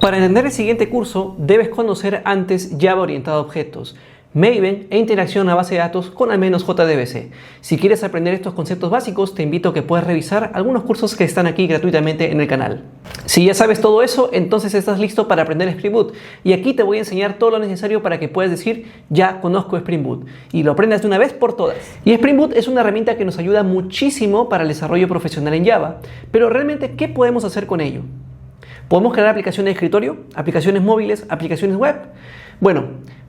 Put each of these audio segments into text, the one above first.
Para entender el siguiente curso, debes conocer antes Java orientado a objetos, Maven e interacción a base de datos con al menos JDBC. Si quieres aprender estos conceptos básicos, te invito a que puedas revisar algunos cursos que están aquí gratuitamente en el canal. Si ya sabes todo eso, entonces estás listo para aprender Spring Boot. Y aquí te voy a enseñar todo lo necesario para que puedas decir, ya conozco Spring Boot, y lo aprendas de una vez por todas. Y Spring Boot es una herramienta que nos ayuda muchísimo para el desarrollo profesional en Java. Pero realmente, ¿qué podemos hacer con ello? ¿Podemos crear aplicaciones de escritorio, aplicaciones móviles, aplicaciones web? Bueno,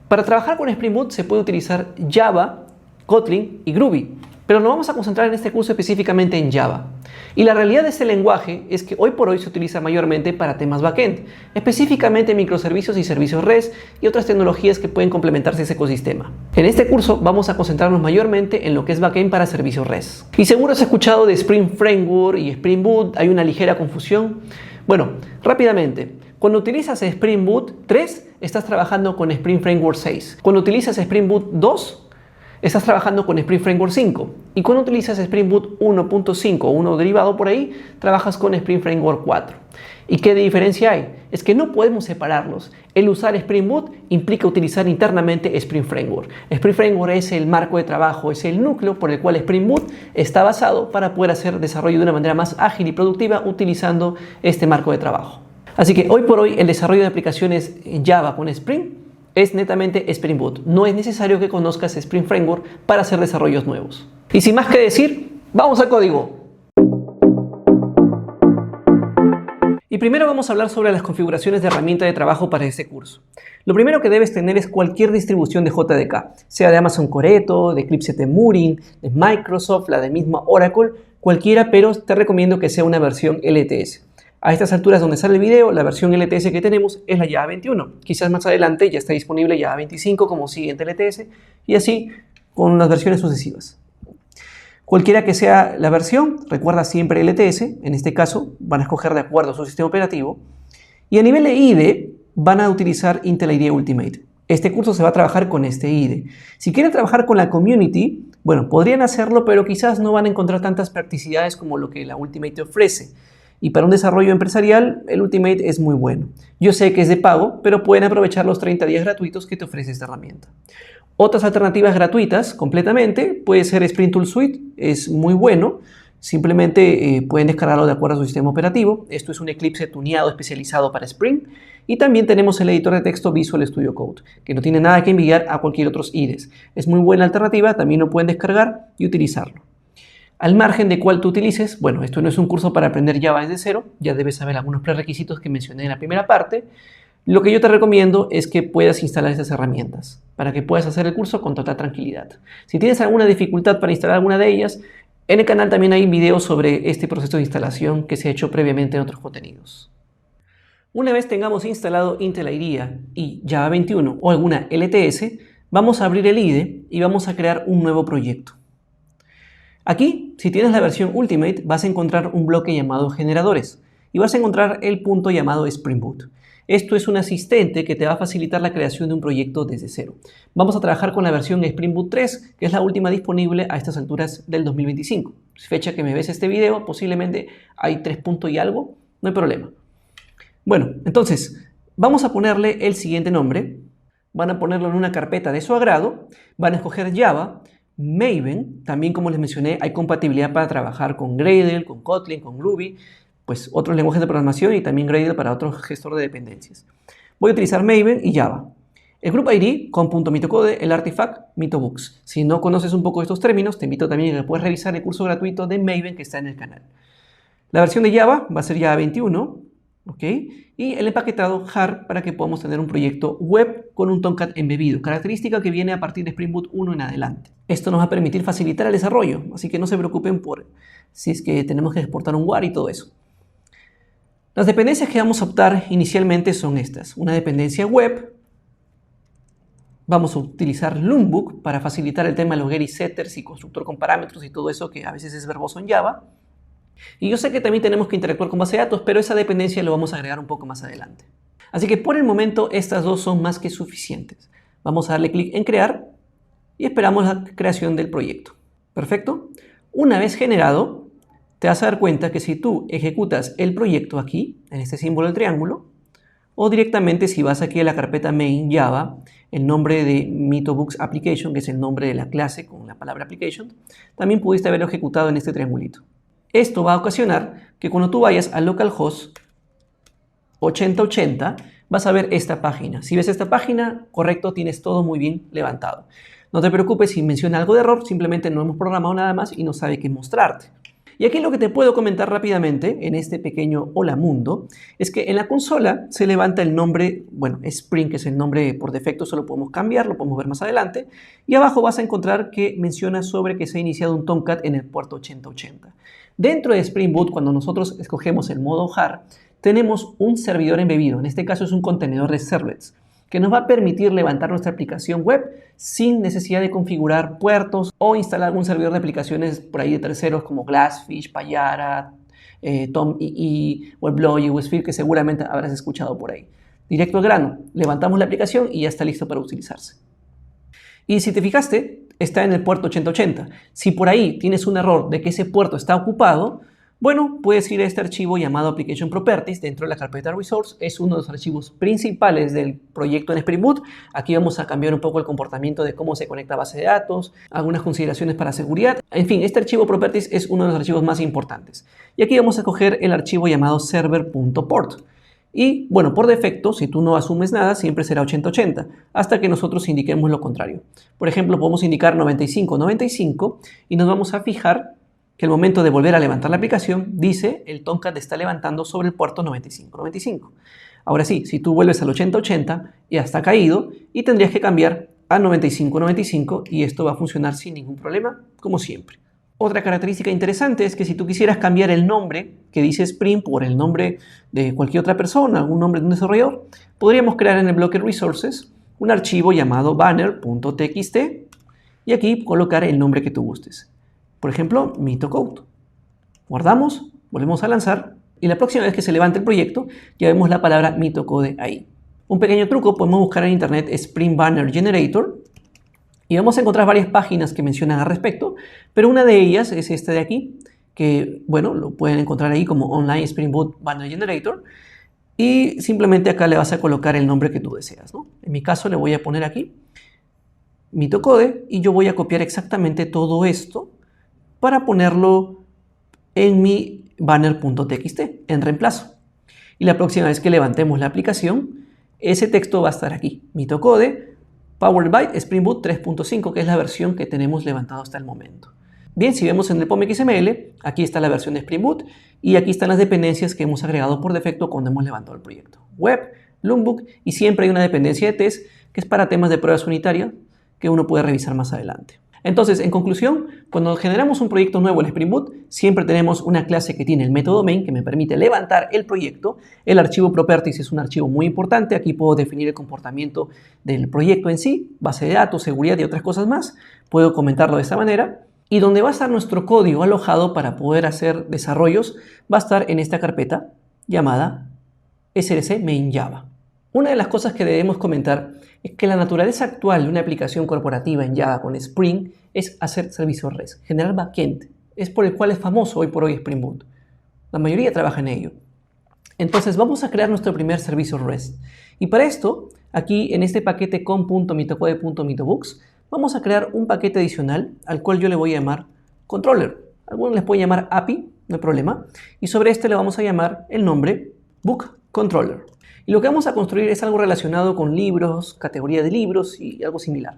para trabajar con Spring Boot se puede utilizar Java, Kotlin y Groovy, pero nos vamos a concentrar en este curso específicamente en Java. Y la realidad de este lenguaje es que hoy por hoy se utiliza mayormente para temas backend, específicamente microservicios y servicios REST y otras tecnologías que pueden complementarse a ese ecosistema. En este curso vamos a concentrarnos mayormente en lo que es backend para servicios REST. Y seguro has escuchado de Spring Framework y Spring Boot, hay una ligera confusión. Bueno, rápidamente, cuando utilizas Spring Boot 3, estás trabajando con Spring Framework 6. Cuando utilizas Spring Boot 2, estás trabajando con Spring Framework 5. Y cuando utilizas Spring Boot 1.5 o uno derivado por ahí, trabajas con Spring Framework 4. ¿Y qué diferencia hay? Es que no podemos separarlos. El usar Spring Boot implica utilizar internamente Spring Framework. Spring Framework es el marco de trabajo, es el núcleo por el cual Spring Boot está basado para poder hacer desarrollo de una manera más ágil y productiva utilizando este marco de trabajo. Así que hoy por hoy el desarrollo de aplicaciones en Java con Spring es netamente Spring Boot. No es necesario que conozcas Spring Framework para hacer desarrollos nuevos. Y sin más que decir, ¡vamos al código! Y primero vamos a hablar sobre las configuraciones de herramienta de trabajo para este curso. Lo primero que debes tener es cualquier distribución de JDK, sea de Amazon Coreto, de Eclipse Temurin, de Microsoft, la de misma Oracle, cualquiera, pero te recomiendo que sea una versión LTS. A estas alturas donde sale el video, la versión LTS que tenemos es la Java 21. Quizás más adelante ya está disponible Java 25 como siguiente LTS y así con las versiones sucesivas. Cualquiera que sea la versión, recuerda siempre LTS, en este caso van a escoger de acuerdo a su sistema operativo. Y a nivel de IDE van a utilizar Intel IDE Ultimate. Este curso se va a trabajar con este IDE. Si quieren trabajar con la community, bueno, podrían hacerlo, pero quizás no van a encontrar tantas practicidades como lo que la Ultimate ofrece. Y para un desarrollo empresarial, el Ultimate es muy bueno. Yo sé que es de pago, pero pueden aprovechar los 30 días gratuitos que te ofrece esta herramienta. Otras alternativas gratuitas completamente puede ser Spring Tool Suite, es muy bueno. Simplemente pueden descargarlo de acuerdo a su sistema operativo. Esto es un Eclipse tuneado especializado para Spring. Y también tenemos el editor de texto Visual Studio Code, que no tiene nada que envidiar a cualquier otro IDEs. Es muy buena alternativa, también lo pueden descargar y utilizarlo. Al margen de cuál tú utilices, bueno, esto no es un curso para aprender Java desde cero, ya debes saber algunos prerequisitos que mencioné en la primera parte. Lo que yo te recomiendo es que puedas instalar estas herramientas para que puedas hacer el curso con total tranquilidad. Si tienes alguna dificultad para instalar alguna de ellas, en el canal también hay videos sobre este proceso de instalación que se ha hecho previamente en otros contenidos. Una vez tengamos instalado Intel IDEA y Java 21 o alguna LTS, vamos a abrir el IDE y vamos a crear un nuevo proyecto. Aquí, si tienes la versión Ultimate, vas a encontrar un bloque llamado generadores y vas a encontrar el punto llamado Spring Boot. Esto es un asistente que te va a facilitar la creación de un proyecto desde cero. Vamos a trabajar con la versión Spring Boot 3, que es la última disponible a estas alturas del 2025. Fecha que me ves este video, posiblemente hay 3 puntos y algo, no hay problema. Bueno, entonces, vamos a ponerle el siguiente nombre. Van a ponerlo en una carpeta de su agrado, van a escoger Java, Maven, también como les mencioné, hay compatibilidad para trabajar con Gradle, con Kotlin, con Groovy, pues otros lenguajes de programación y también Gradle para otro gestor de dependencias. Voy a utilizar Maven y Java. El Group ID con .mitocode, el artifact mitobooks. Si no conoces un poco estos términos, te invito también a que puedas revisar el curso gratuito de Maven que está en el canal. La versión de Java va a ser Java 21, ¿ok? Y el empaquetado JAR para que podamos tener un proyecto web con un Tomcat embebido, característica que viene a partir de Spring Boot 1 en adelante. Esto nos va a permitir facilitar el desarrollo, así que no se preocupen por si es que tenemos que exportar un WAR y todo eso. Las dependencias que vamos a optar inicialmente son estas. Una dependencia web. Vamos a utilizar Loombook para facilitar el tema de los getty setters y constructor con parámetros y todo eso que a veces es verboso en Java. Y yo sé que también tenemos que interactuar con base de datos, pero esa dependencia lo vamos a agregar un poco más adelante. Así que por el momento estas dos son más que suficientes. Vamos a darle clic en crear y esperamos la creación del proyecto. Perfecto. Una vez generado, te vas a dar cuenta que si tú ejecutas el proyecto aquí, en este símbolo del triángulo, o directamente si vas aquí a la carpeta main Java, el nombre de MitoBooks Application, que es el nombre de la clase con la palabra application, también pudiste haberlo ejecutado en este triangulito. Esto va a ocasionar que cuando tú vayas a localhost 8080 vas a ver esta página. Si ves esta página, correcto, tienes todo muy bien levantado. No te preocupes si menciona algo de error, simplemente no hemos programado nada más y no sabe qué mostrarte. Y aquí lo que te puedo comentar rápidamente en este pequeño hola mundo es que en la consola se levanta el nombre, bueno, Spring, que es el nombre por defecto, solo podemos cambiar, lo podemos ver más adelante. Y abajo vas a encontrar que menciona sobre que se ha iniciado un Tomcat en el puerto 8080. Dentro de Spring Boot, cuando nosotros escogemos el modo jar, tenemos un servidor embebido, en este caso es un contenedor de servlets, que nos va a permitir levantar nuestra aplicación web sin necesidad de configurar puertos o instalar algún servidor de aplicaciones por ahí de terceros como Glassfish, Payara, TomEE, WebLogic, WebSphere, que seguramente habrás escuchado por ahí. Directo al grano, levantamos la aplicación y ya está listo para utilizarse. Y si te fijaste, está en el puerto 8080. Si por ahí tienes un error de que ese puerto está ocupado, bueno, puedes ir a este archivo llamado Application Properties dentro de la carpeta Resource. Es uno de los archivos principales del proyecto en Spring Boot. Aquí vamos a cambiar un poco el comportamiento de cómo se conecta a base de datos, algunas consideraciones para seguridad. En fin, este archivo Properties es uno de los archivos más importantes. Y aquí vamos a coger el archivo llamado server.port. Y bueno, por defecto, si tú no asumes nada, siempre será 8080, hasta que nosotros indiquemos lo contrario. Por ejemplo, podemos indicar 9595 y nos vamos a fijar que el momento de volver a levantar la aplicación dice el Tomcat está levantando sobre el puerto 9595. Ahora sí, si tú vuelves al 8080 ya está caído y tendrías que cambiar a 9595 y esto va a funcionar sin ningún problema, como siempre. Otra característica interesante es que si tú quisieras cambiar el nombre que dice Spring por el nombre de cualquier otra persona, algún nombre de un desarrollador, podríamos crear en el bloque Resources un archivo llamado banner.txt y aquí colocar el nombre que tú gustes. Por ejemplo, MitoCode. Guardamos, volvemos a lanzar y la próxima vez que se levante el proyecto ya vemos la palabra MitoCode ahí. Un pequeño truco, podemos buscar en internet Spring Banner Generator y vamos a encontrar varias páginas que mencionan al respecto, pero una de ellas es esta de aquí, que bueno, lo pueden encontrar ahí como Online Spring Boot Banner Generator y simplemente acá le vas a colocar el nombre que tú deseas, ¿no? En mi caso le voy a poner aquí MitoCode y yo voy a copiar exactamente todo esto para ponerlo en mi banner.txt en reemplazo. Y la próxima vez que levantemos la aplicación, ese texto va a estar aquí. MitoCode Powered by Spring Boot 3.5, que es la versión que tenemos levantado hasta el momento. Bien, si vemos en el POM XML, aquí está la versión de Spring Boot y aquí están las dependencias que hemos agregado por defecto cuando hemos levantado el proyecto. Web, Lookbook y siempre hay una dependencia de test que es para temas de pruebas unitarias que uno puede revisar más adelante. Entonces, en conclusión, cuando generamos un proyecto nuevo en Spring Boot, siempre tenemos una clase que tiene el método main que me permite levantar el proyecto. El archivo properties es un archivo muy importante. Aquí puedo definir el comportamiento del proyecto en sí, base de datos, seguridad y otras cosas más. Puedo comentarlo de esta manera. Y donde va a estar nuestro código alojado para poder hacer desarrollos, va a estar en esta carpeta llamada src main Java. Una de las cosas que debemos comentar es que la naturaleza actual de una aplicación corporativa en Java con Spring es hacer servicios REST, generar backend. Es por el cual es famoso hoy por hoy Spring Boot. La mayoría trabaja en ello. Entonces vamos a crear nuestro primer servicio REST. Y para esto, aquí en este paquete com.mitocode.mitobooks, vamos a crear un paquete adicional al cual yo le voy a llamar controller. Algunos les pueden llamar API, no hay problema. Y sobre este le vamos a llamar el nombre book controller. Y lo que vamos a construir es algo relacionado con libros, categoría de libros y algo similar.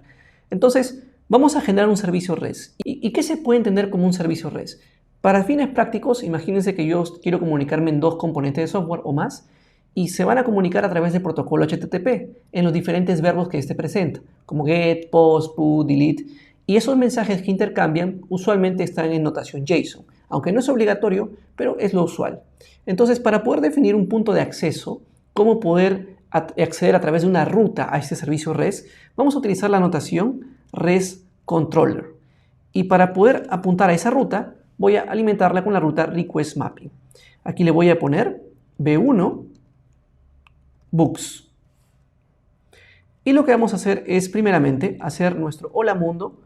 Entonces, vamos a generar un servicio REST. ¿Y qué se puede entender como un servicio REST? Para fines prácticos, imagínense que yo quiero comunicarme en dos componentes de software o más y se van a comunicar a través del protocolo HTTP en los diferentes verbos que este presenta, como get, post, put, delete. Y esos mensajes que intercambian usualmente están en notación JSON, aunque no es obligatorio, pero es lo usual. Entonces, para poder definir un punto de acceso, cómo poder acceder a través de una ruta a este servicio REST, vamos a utilizar la notación REST Controller. Y para poder apuntar a esa ruta, voy a alimentarla con la ruta Request Mapping. Aquí le voy a poner B1 Books. Y lo que vamos a hacer es, primeramente, hacer nuestro hola mundo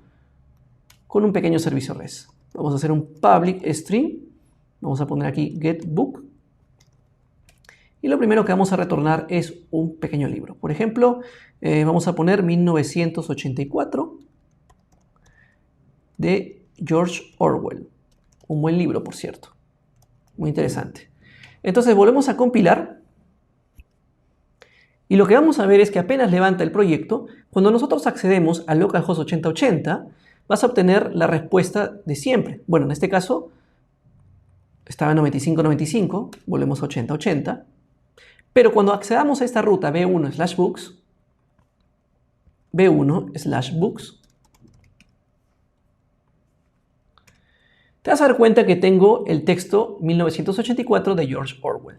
con un pequeño servicio REST. Vamos a hacer un public string. Vamos a poner aquí get book. Y lo primero que vamos a retornar es un pequeño libro. Por ejemplo, vamos a poner 1984 de George Orwell. Un buen libro, por cierto. Muy interesante. Entonces volvemos a compilar. Y lo que vamos a ver es que apenas levanta el proyecto, cuando nosotros accedemos a localhost 8080, vas a obtener la respuesta de siempre. Bueno, en este caso estaba en 9595, volvemos a 8080. Pero cuando accedamos a esta ruta b1/books, b1/books, te vas a dar cuenta que tengo el texto 1984 de George Orwell.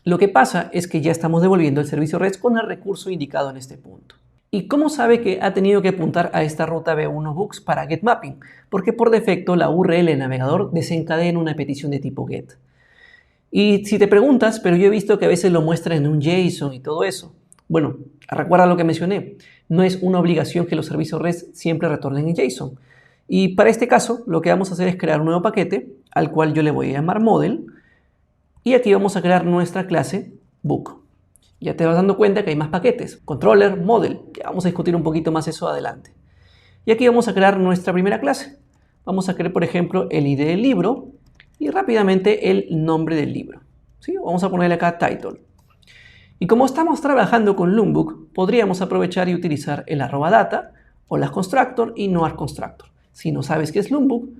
Lo que pasa es que ya estamos devolviendo el servicio REST con el recurso indicado en este punto. ¿Y cómo sabe que ha tenido que apuntar a esta ruta b1/books para getMapping? Porque por defecto la URL del navegador desencadena una petición de tipo get. Y si te preguntas, pero yo he visto que a veces lo muestra en un JSON y todo eso. Bueno, recuerda lo que mencioné. No es una obligación que los servicios REST siempre retornen en JSON. Y para este caso, lo que vamos a hacer es crear un nuevo paquete, al cual yo le voy a llamar model. Y aquí vamos a crear nuestra clase book. Ya te vas dando cuenta que hay más paquetes. Controller, model. Ya vamos a discutir un poquito más eso adelante. Y aquí vamos a crear nuestra primera clase. Vamos a crear, por ejemplo, el ID del libro y rápidamente el nombre del libro. ¿Sí? Vamos a ponerle acá title. Y como estamos trabajando con Loonbook, podríamos aprovechar y utilizar el @data o las constructor y no constructor. Si no sabes qué es Loonbook,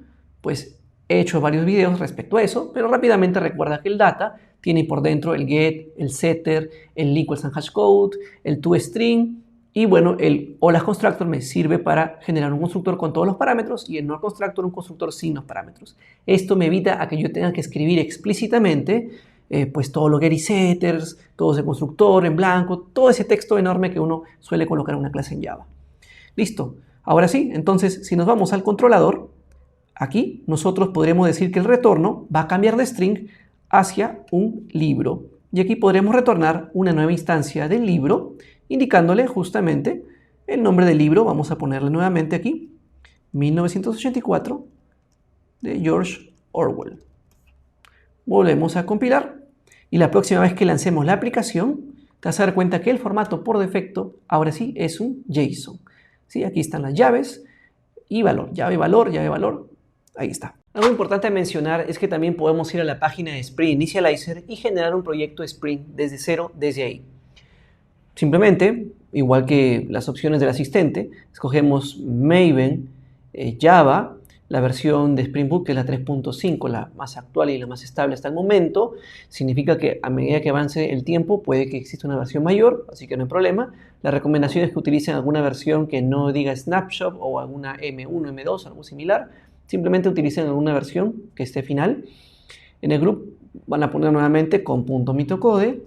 pues he hecho varios videos respecto a eso, pero rápidamente recuerda que el data tiene por dentro el get, el setter, el equals and hashcode, el toString y bueno, el OLASConstructor me sirve para generar un constructor con todos los parámetros y el NORConstructor un constructor sin los parámetros. Esto me evita a que yo tenga que escribir explícitamente pues todo lo getty setters, todo ese constructor en blanco, todo ese texto enorme que uno suele colocar en una clase en Java. Listo. Ahora sí, entonces si nos vamos al controlador, aquí nosotros podremos decir que el retorno va a cambiar de string hacia un libro. Y aquí podremos retornar una nueva instancia del libro, indicándole justamente el nombre del libro. Vamos a ponerle nuevamente aquí, 1984 de George Orwell. Volvemos a compilar y la próxima vez que lancemos la aplicación, te vas a dar cuenta que el formato por defecto, ahora sí, es un JSON. ¿Sí? Aquí están las llaves y valor, llave, valor, llave, valor. Ahí está. Algo importante a mencionar es que también podemos ir a la página de Spring Initializer y generar un proyecto Spring desde cero, desde ahí. Simplemente, igual que las opciones del asistente, escogemos Maven, Java, la versión de Spring Boot que es la 3.5, la más actual y la más estable hasta el momento. Significa que a medida que avance el tiempo puede que exista una versión mayor, así que no hay problema. La recomendación es que utilicen alguna versión que no diga Snapshot o alguna M1, M2, algo similar. Simplemente utilicen alguna versión que esté final. En el group van a poner nuevamente con .mitocode.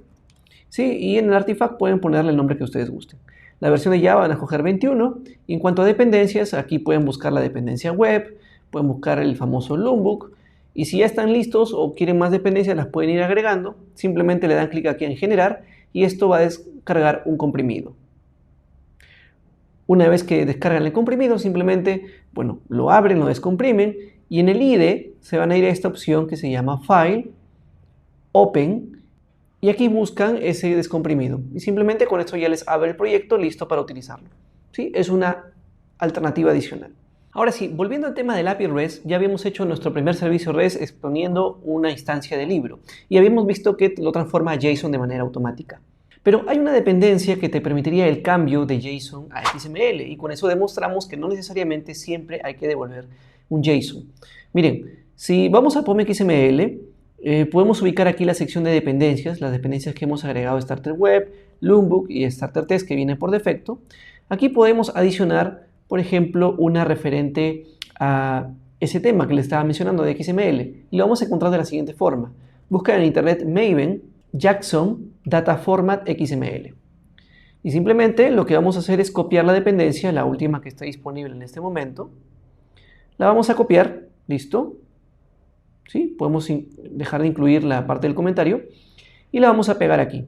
¿Sí? Y en el artifact pueden ponerle el nombre que ustedes gusten. La versión de Java van a escoger 21. Y en cuanto a dependencias, aquí pueden buscar la dependencia web, pueden buscar el famoso Loonbook. Y si ya están listos o quieren más dependencias, las pueden ir agregando. Simplemente le dan clic aquí en generar y esto va a descargar un comprimido. Una vez que descargan el comprimido, simplemente, bueno, lo abren, lo descomprimen y en el IDE se van a ir a esta opción que se llama File, Open y aquí buscan ese descomprimido. Y simplemente con esto ya les abre el proyecto listo para utilizarlo. ¿Sí? Es una alternativa adicional. Ahora sí, volviendo al tema del API REST, ya habíamos hecho nuestro primer servicio REST exponiendo una instancia de libro y habíamos visto que lo transforma a JSON de manera automática. Pero hay una dependencia que te permitiría el cambio de JSON a XML y con eso demostramos que no necesariamente siempre hay que devolver un JSON. Miren, si vamos a POM XML, podemos ubicar aquí la sección de dependencias, las dependencias que hemos agregado a Starter Web, Loonbook y Starter Test que vienen por defecto. Aquí podemos adicionar, por ejemplo, una referente a ese tema que les estaba mencionando de XML y lo vamos a encontrar de la siguiente forma. Busca en internet Maven Jackson Data Format XML. Y simplemente lo que vamos a hacer es copiar la dependencia, la última que está disponible en este momento. La vamos a copiar, listo. ¿Sí? Podemos dejar de incluir la parte del comentario y la vamos a pegar aquí.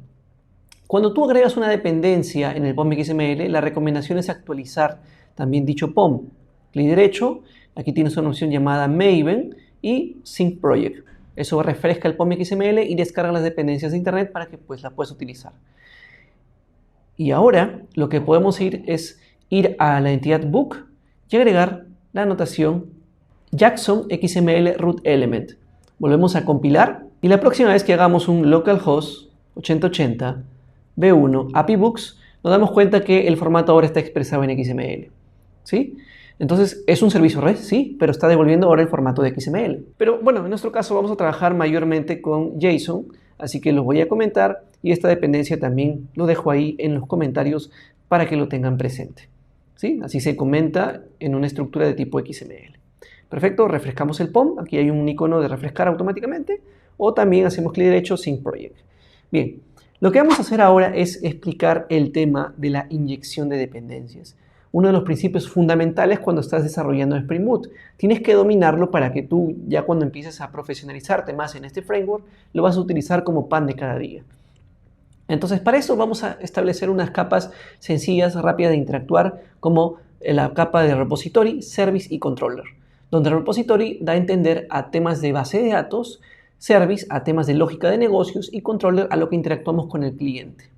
Cuando tú agregas una dependencia en el POM XML, la recomendación es actualizar también dicho POM. Clic derecho, aquí tienes una opción llamada Maven y Sync Project. Eso refresca el POM XML y descarga las dependencias de internet para que pues la puedas utilizar. Y ahora lo que podemos es ir a la entidad book y agregar la anotación Jackson XML root element. Volvemos a compilar y la próxima vez que hagamos un localhost 8080 v1 API books nos damos cuenta que el formato ahora está expresado en XML. ¿Sí? Entonces, ¿es un servicio REST? Sí, pero está devolviendo ahora el formato de XML. Pero bueno, en nuestro caso vamos a trabajar mayormente con JSON, así que lo voy a comentar y esta dependencia también lo dejo ahí en los comentarios para que lo tengan presente. ¿Sí? Así se comenta en una estructura de tipo XML. Perfecto, refrescamos el POM, aquí hay un icono de refrescar automáticamente, o también hacemos clic derecho Sync Project. Bien, lo que vamos a hacer ahora es explicar el tema de la inyección de dependencias. Uno de los principios fundamentales cuando estás desarrollando Spring Boot. Tienes que dominarlo para que tú, ya cuando empieces a profesionalizarte más en este framework, lo vas a utilizar como pan de cada día. Entonces, para eso vamos a establecer unas capas sencillas, rápidas de interactuar, como la capa de repository, service y controller, donde el repository da a entender a temas de base de datos, service a temas de lógica de negocios y controller a lo que interactuamos con el cliente.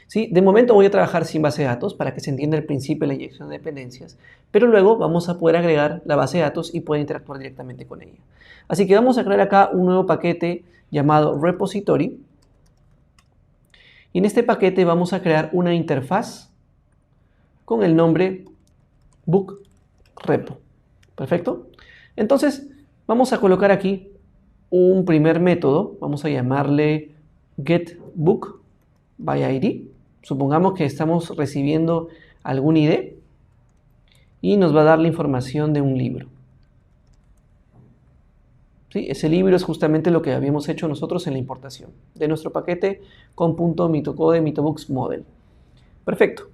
¿Sí? De momento voy a trabajar sin base de datos para que se entienda el principio de la inyección de dependencias, pero luego vamos a poder agregar la base de datos y poder interactuar directamente con ella. Así que vamos a crear acá un nuevo paquete llamado repository. Y en este paquete vamos a crear una interfaz con el nombre book repo. ¿Perfecto? Entonces vamos a colocar aquí un primer método. Vamos a llamarle getBookById. Supongamos que estamos recibiendo algún ID y nos va a dar la información de un libro. ¿Sí? Ese libro es justamente lo que habíamos hecho nosotros en la importación de nuestro paquete con .mitocode mitobooksModel. Perfecto.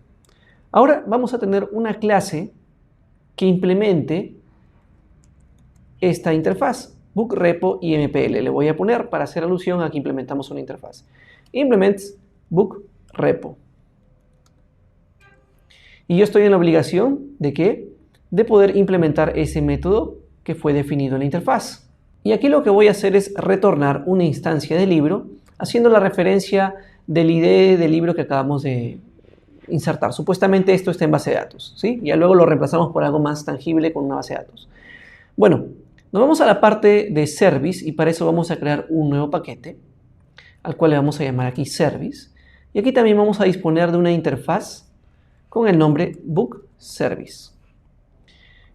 Ahora vamos a tener una clase que implemente esta interfaz, bookRepo y MPL. Le voy a poner para hacer alusión a que implementamos una interfaz. Implements bookRepo. Y yo estoy en la obligación ¿de qué? De poder implementar ese método que fue definido en la interfaz. Y aquí lo que voy a hacer es retornar una instancia de libro haciendo la referencia del ID del libro que acabamos de insertar. Supuestamente esto está en base de datos, ¿sí? Ya luego lo reemplazamos por algo más tangible con una base de datos. Bueno, nos vamos a la parte de service y para eso vamos a crear un nuevo paquete al cual le vamos a llamar aquí service. Y aquí también vamos a disponer de una interfaz con el nombre bookService.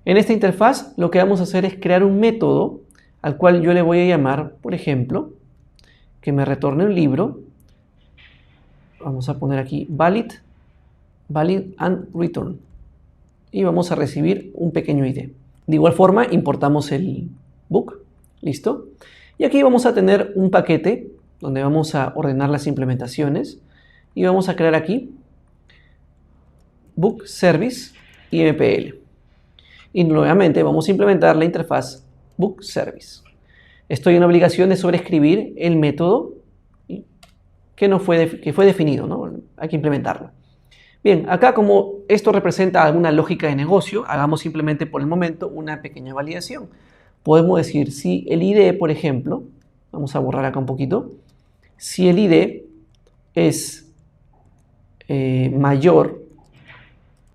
En esta interfaz lo que vamos a hacer es crear un método al cual yo le voy a llamar, por ejemplo, que me retorne un libro. Vamos a poner aquí valid and return. Y vamos a recibir un pequeño ID. De igual forma, importamos el book. ¿Listo? Y aquí vamos a tener un paquete donde vamos a ordenar las implementaciones. Y vamos a crear aquí bookService y MPL. Y nuevamente vamos a implementar la interfaz bookService. Estoy en obligación de sobreescribir el método que fue definido, ¿no? Hay que implementarlo. Bien, acá como esto representa alguna lógica de negocio, hagamos simplemente por el momento una pequeña validación. Podemos decir si el ID, por ejemplo, vamos a borrar acá un poquito, si el ID es mayor,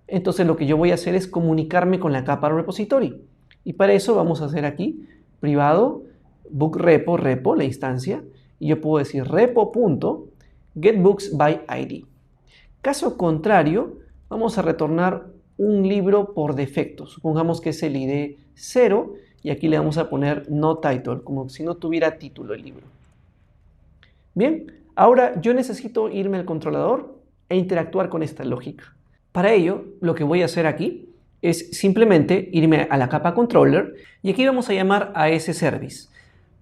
entonces lo que yo voy a hacer es comunicarme con la capa repository. Y para eso vamos a hacer aquí privado bookRepo, repo, la instancia, y yo puedo decir repo.getBooksById. Caso contrario, vamos a retornar un libro por defecto. Supongamos que es el ID 0 y aquí le vamos a poner no title, como si no tuviera título el libro. Bien, ahora yo necesito irme al controlador e interactuar con esta lógica. Para ello, lo que voy a hacer aquí es simplemente irme a la capa controller y aquí vamos a llamar a ese service.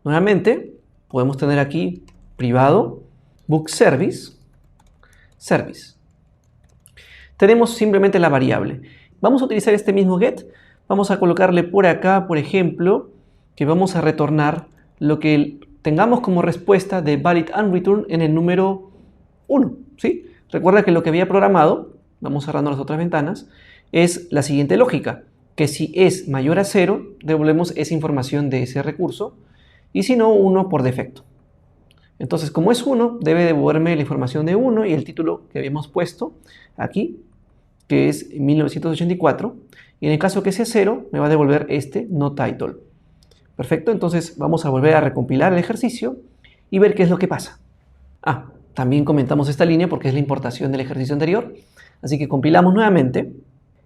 Nuevamente, podemos tener aquí privado bookService, service. Tenemos simplemente la variable. Vamos a utilizar este mismo get. Vamos a colocarle por acá, por ejemplo, que vamos a retornar lo que tengamos como respuesta de valid and return en el número 1. ¿Sí? Recuerda que lo que había programado, vamos cerrando las otras ventanas, es la siguiente lógica, que si es mayor a 0, devolvemos esa información de ese recurso, y si no, 1 por defecto. Entonces, como es 1, debe devolverme la información de 1 y el título que habíamos puesto aquí, que es 1984, y en el caso que sea 0, me va a devolver este no title. Perfecto, entonces vamos a volver a recompilar el ejercicio y ver qué es lo que pasa. También comentamos esta línea porque es la importación del ejercicio anterior, así que compilamos nuevamente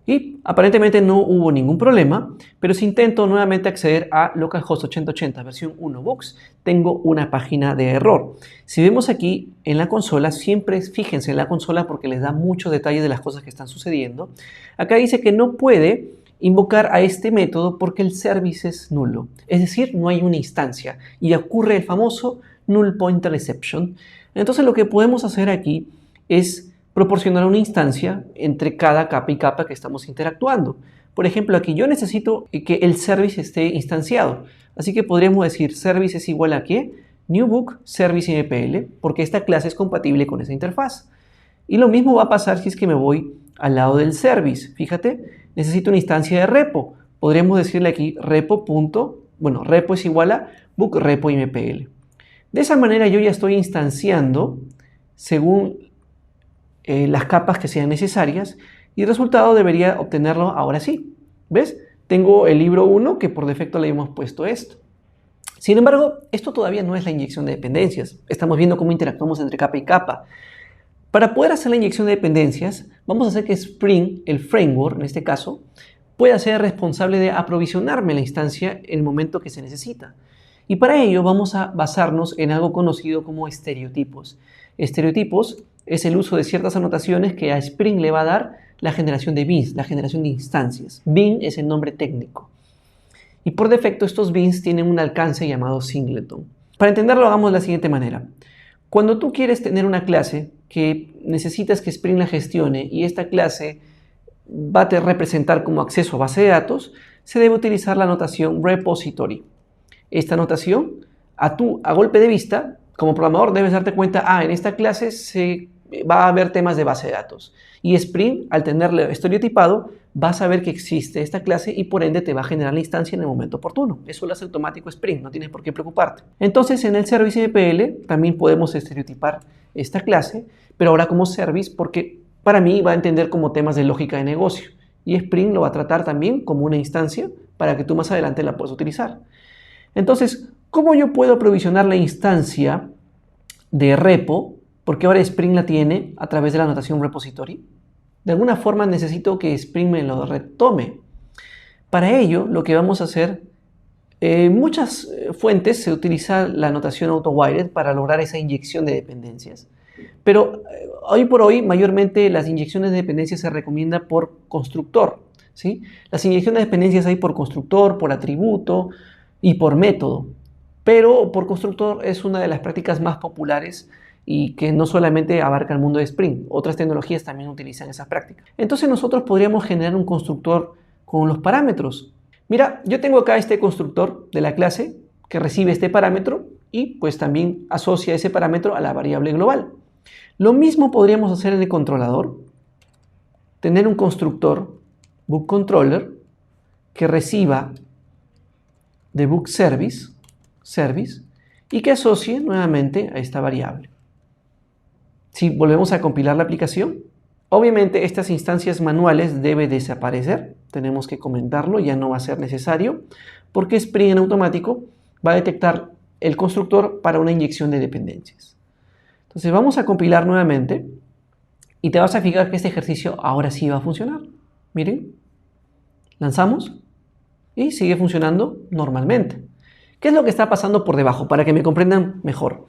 y aparentemente no hubo ningún problema, pero si intento nuevamente acceder a localhost 8080 versión 1 Books, tengo una página de error. Si vemos aquí en la consola, siempre fíjense en la consola porque les da muchos detalles de las cosas que están sucediendo. Acá dice que no puede invocar a este método porque el service es nulo, es decir, no hay una instancia y ocurre el famoso null pointer exception. Entonces lo que podemos hacer aquí es proporcionar una instancia entre cada capa y capa que estamos interactuando. Por ejemplo, aquí yo necesito que el service esté instanciado, así que podríamos decir service es igual a ¿qué? New book service MPL, porque esta clase es compatible con esa interfaz. Y lo mismo va a pasar si es que me voy al lado del service. Fíjate, necesito una instancia de repo. Podríamos decirle aquí repo es igual a book repo MPL. De esa manera yo ya estoy instanciando según las capas que sean necesarias y el resultado debería obtenerlo ahora sí. ¿Ves? Tengo el libro 1 que por defecto le hemos puesto esto. Sin embargo, esto todavía no es la inyección de dependencias. Estamos viendo cómo interactuamos entre capa y capa. Para poder hacer la inyección de dependencias, vamos a hacer que Spring, el framework en este caso, pueda ser responsable de aprovisionarme la instancia en el momento que se necesita. Y para ello vamos a basarnos en algo conocido como estereotipos. Estereotipos es el uso de ciertas anotaciones que a Spring le va a dar la generación de beans, la generación de instancias. Bean es el nombre técnico. Y por defecto estos beans tienen un alcance llamado singleton. Para entenderlo hagamos de la siguiente manera. Cuando tú quieres tener una clase que necesitas que Spring la gestione y esta clase va a representar como acceso a base de datos, se debe utilizar la notación repository. Esta notación, a golpe de vista, como programador debes darte cuenta, en esta clase se va a haber temas de base de datos. Y Spring, al tenerlo estereotipado, va a saber que existe esta clase y por ende te va a generar la instancia en el momento oportuno. Eso lo hace automático Spring, no tienes por qué preocuparte. Entonces en el service MPL también podemos estereotipar esta clase, pero ahora como service porque para mí va a entender como temas de lógica de negocio. Y Spring lo va a tratar también como una instancia para que tú más adelante la puedas utilizar. Entonces, ¿cómo yo puedo aprovisionar la instancia de repo? Porque ahora Spring la tiene a través de la notación repository. De alguna forma necesito que Spring me lo retome. Para ello, lo que vamos a hacer, en muchas fuentes se utiliza la notación auto-wired para lograr esa inyección de dependencias. Pero hoy por hoy, mayormente las inyecciones de dependencias se recomiendan por constructor, ¿sí? Las inyecciones de dependencias hay por constructor, por atributo y por método. Pero por constructor es una de las prácticas más populares y que no solamente abarca el mundo de Spring, otras tecnologías también utilizan esas prácticas. Entonces nosotros podríamos generar un constructor con los parámetros. Mira, yo tengo acá este constructor de la clase que recibe este parámetro y pues también asocia ese parámetro a la variable global. Lo mismo podríamos hacer en el controlador, tener un constructor book controller que reciba de book service y que asocie nuevamente a esta variable. Si volvemos a compilar la aplicación, obviamente estas instancias manuales deben desaparecer. Tenemos que comentarlo, ya no va a ser necesario, porque Spring en automático va a detectar el constructor para una inyección de dependencias. Entonces vamos a compilar nuevamente y te vas a fijar que este ejercicio ahora sí va a funcionar. Miren, lanzamos y sigue funcionando normalmente. ¿Qué es lo que está pasando por debajo? Para que me comprendan mejor.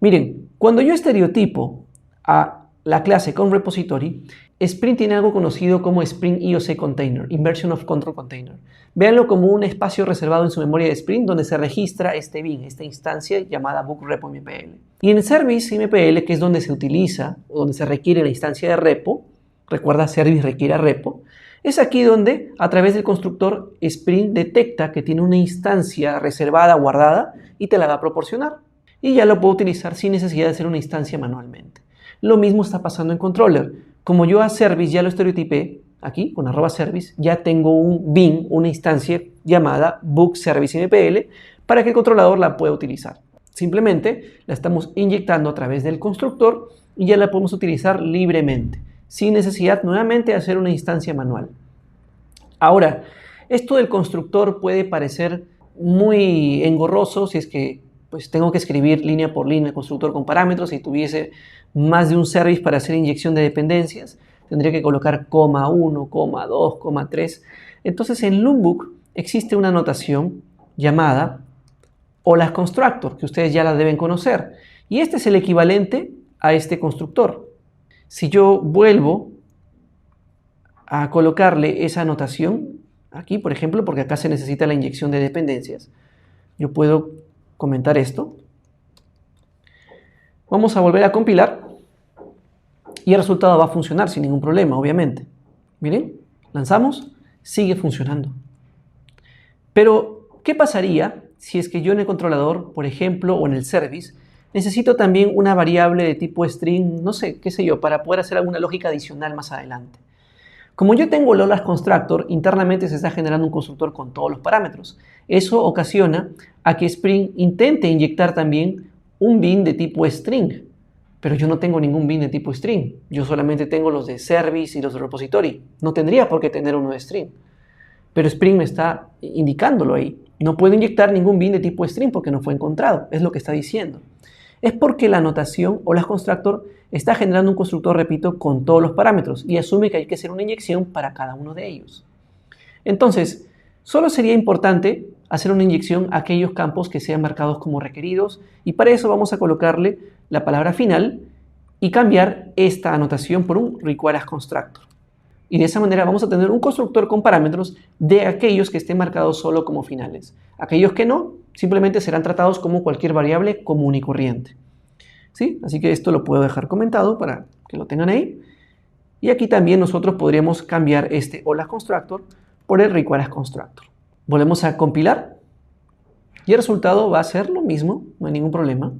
Miren, cuando yo estereotipo a la clase con repository, Spring tiene algo conocido como Spring IOC Container, Inversion of Control Container. Véanlo como un espacio reservado en su memoria de Spring donde se registra este bin, esta instancia llamada book repo MPL. Y en el service MPL, que es donde se utiliza o donde se requiere la instancia de repo, recuerda, service requiere repo, es aquí donde a través del constructor Spring detecta que tiene una instancia reservada, guardada y te la va a proporcionar. Y ya lo puedo utilizar sin necesidad de hacer una instancia manualmente. Lo mismo está pasando en controller. Como yo a service ya lo estereotipé, aquí con @service, ya tengo un bin, una instancia llamada book service MPL para que el controlador la pueda utilizar. Simplemente la estamos inyectando a través del constructor y ya la podemos utilizar libremente, sin necesidad nuevamente de hacer una instancia manual. Ahora, esto del constructor puede parecer muy engorroso si es que pues, tengo que escribir línea por línea el constructor con parámetros. Si tuviese más de un service para hacer inyección de dependencias, tendría que colocar coma 1, coma 2, coma 3. Entonces en Loonbook existe una notación llamada OLAS Constructor, que ustedes ya la deben conocer. Y este es el equivalente a este constructor. Si yo vuelvo a colocarle esa notación, aquí por ejemplo, porque acá se necesita la inyección de dependencias, yo puedo comentar esto. Vamos a volver a compilar y el resultado va a funcionar sin ningún problema, obviamente. Miren, lanzamos, sigue funcionando. Pero, ¿qué pasaría si es que yo en el controlador, por ejemplo, o en el service, necesito también una variable de tipo string, no sé, qué sé yo, para poder hacer alguna lógica adicional más adelante? Como yo tengo el OLAS Constructor, internamente se está generando un constructor con todos los parámetros. Eso ocasiona a que Spring intente inyectar también un bin de tipo string. Pero yo no tengo ningún bin de tipo string. Yo solamente tengo los de service y los de repository. No tendría por qué tener uno de string. Pero Spring me está indicándolo ahí. No puedo inyectar ningún bin de tipo string porque no fue encontrado. Es lo que está diciendo. Es porque la notación OLAS Constructor está generando un constructor, repito, con todos los parámetros y asume que hay que hacer una inyección para cada uno de ellos. Entonces, solo sería importante hacer una inyección a aquellos campos que sean marcados como requeridos y para eso vamos a colocarle la palabra final y cambiar esta anotación por un requires constructor. Y de esa manera vamos a tener un constructor con parámetros de aquellos que estén marcados solo como finales. Aquellos que no, simplemente serán tratados como cualquier variable común y corriente. ¿Sí? Así que esto lo puedo dejar comentado para que lo tengan ahí. Y aquí también nosotros podríamos cambiar este OLAS Constructor por el requires constructor. Volvemos a compilar y el resultado va a ser lo mismo, no hay ningún problema.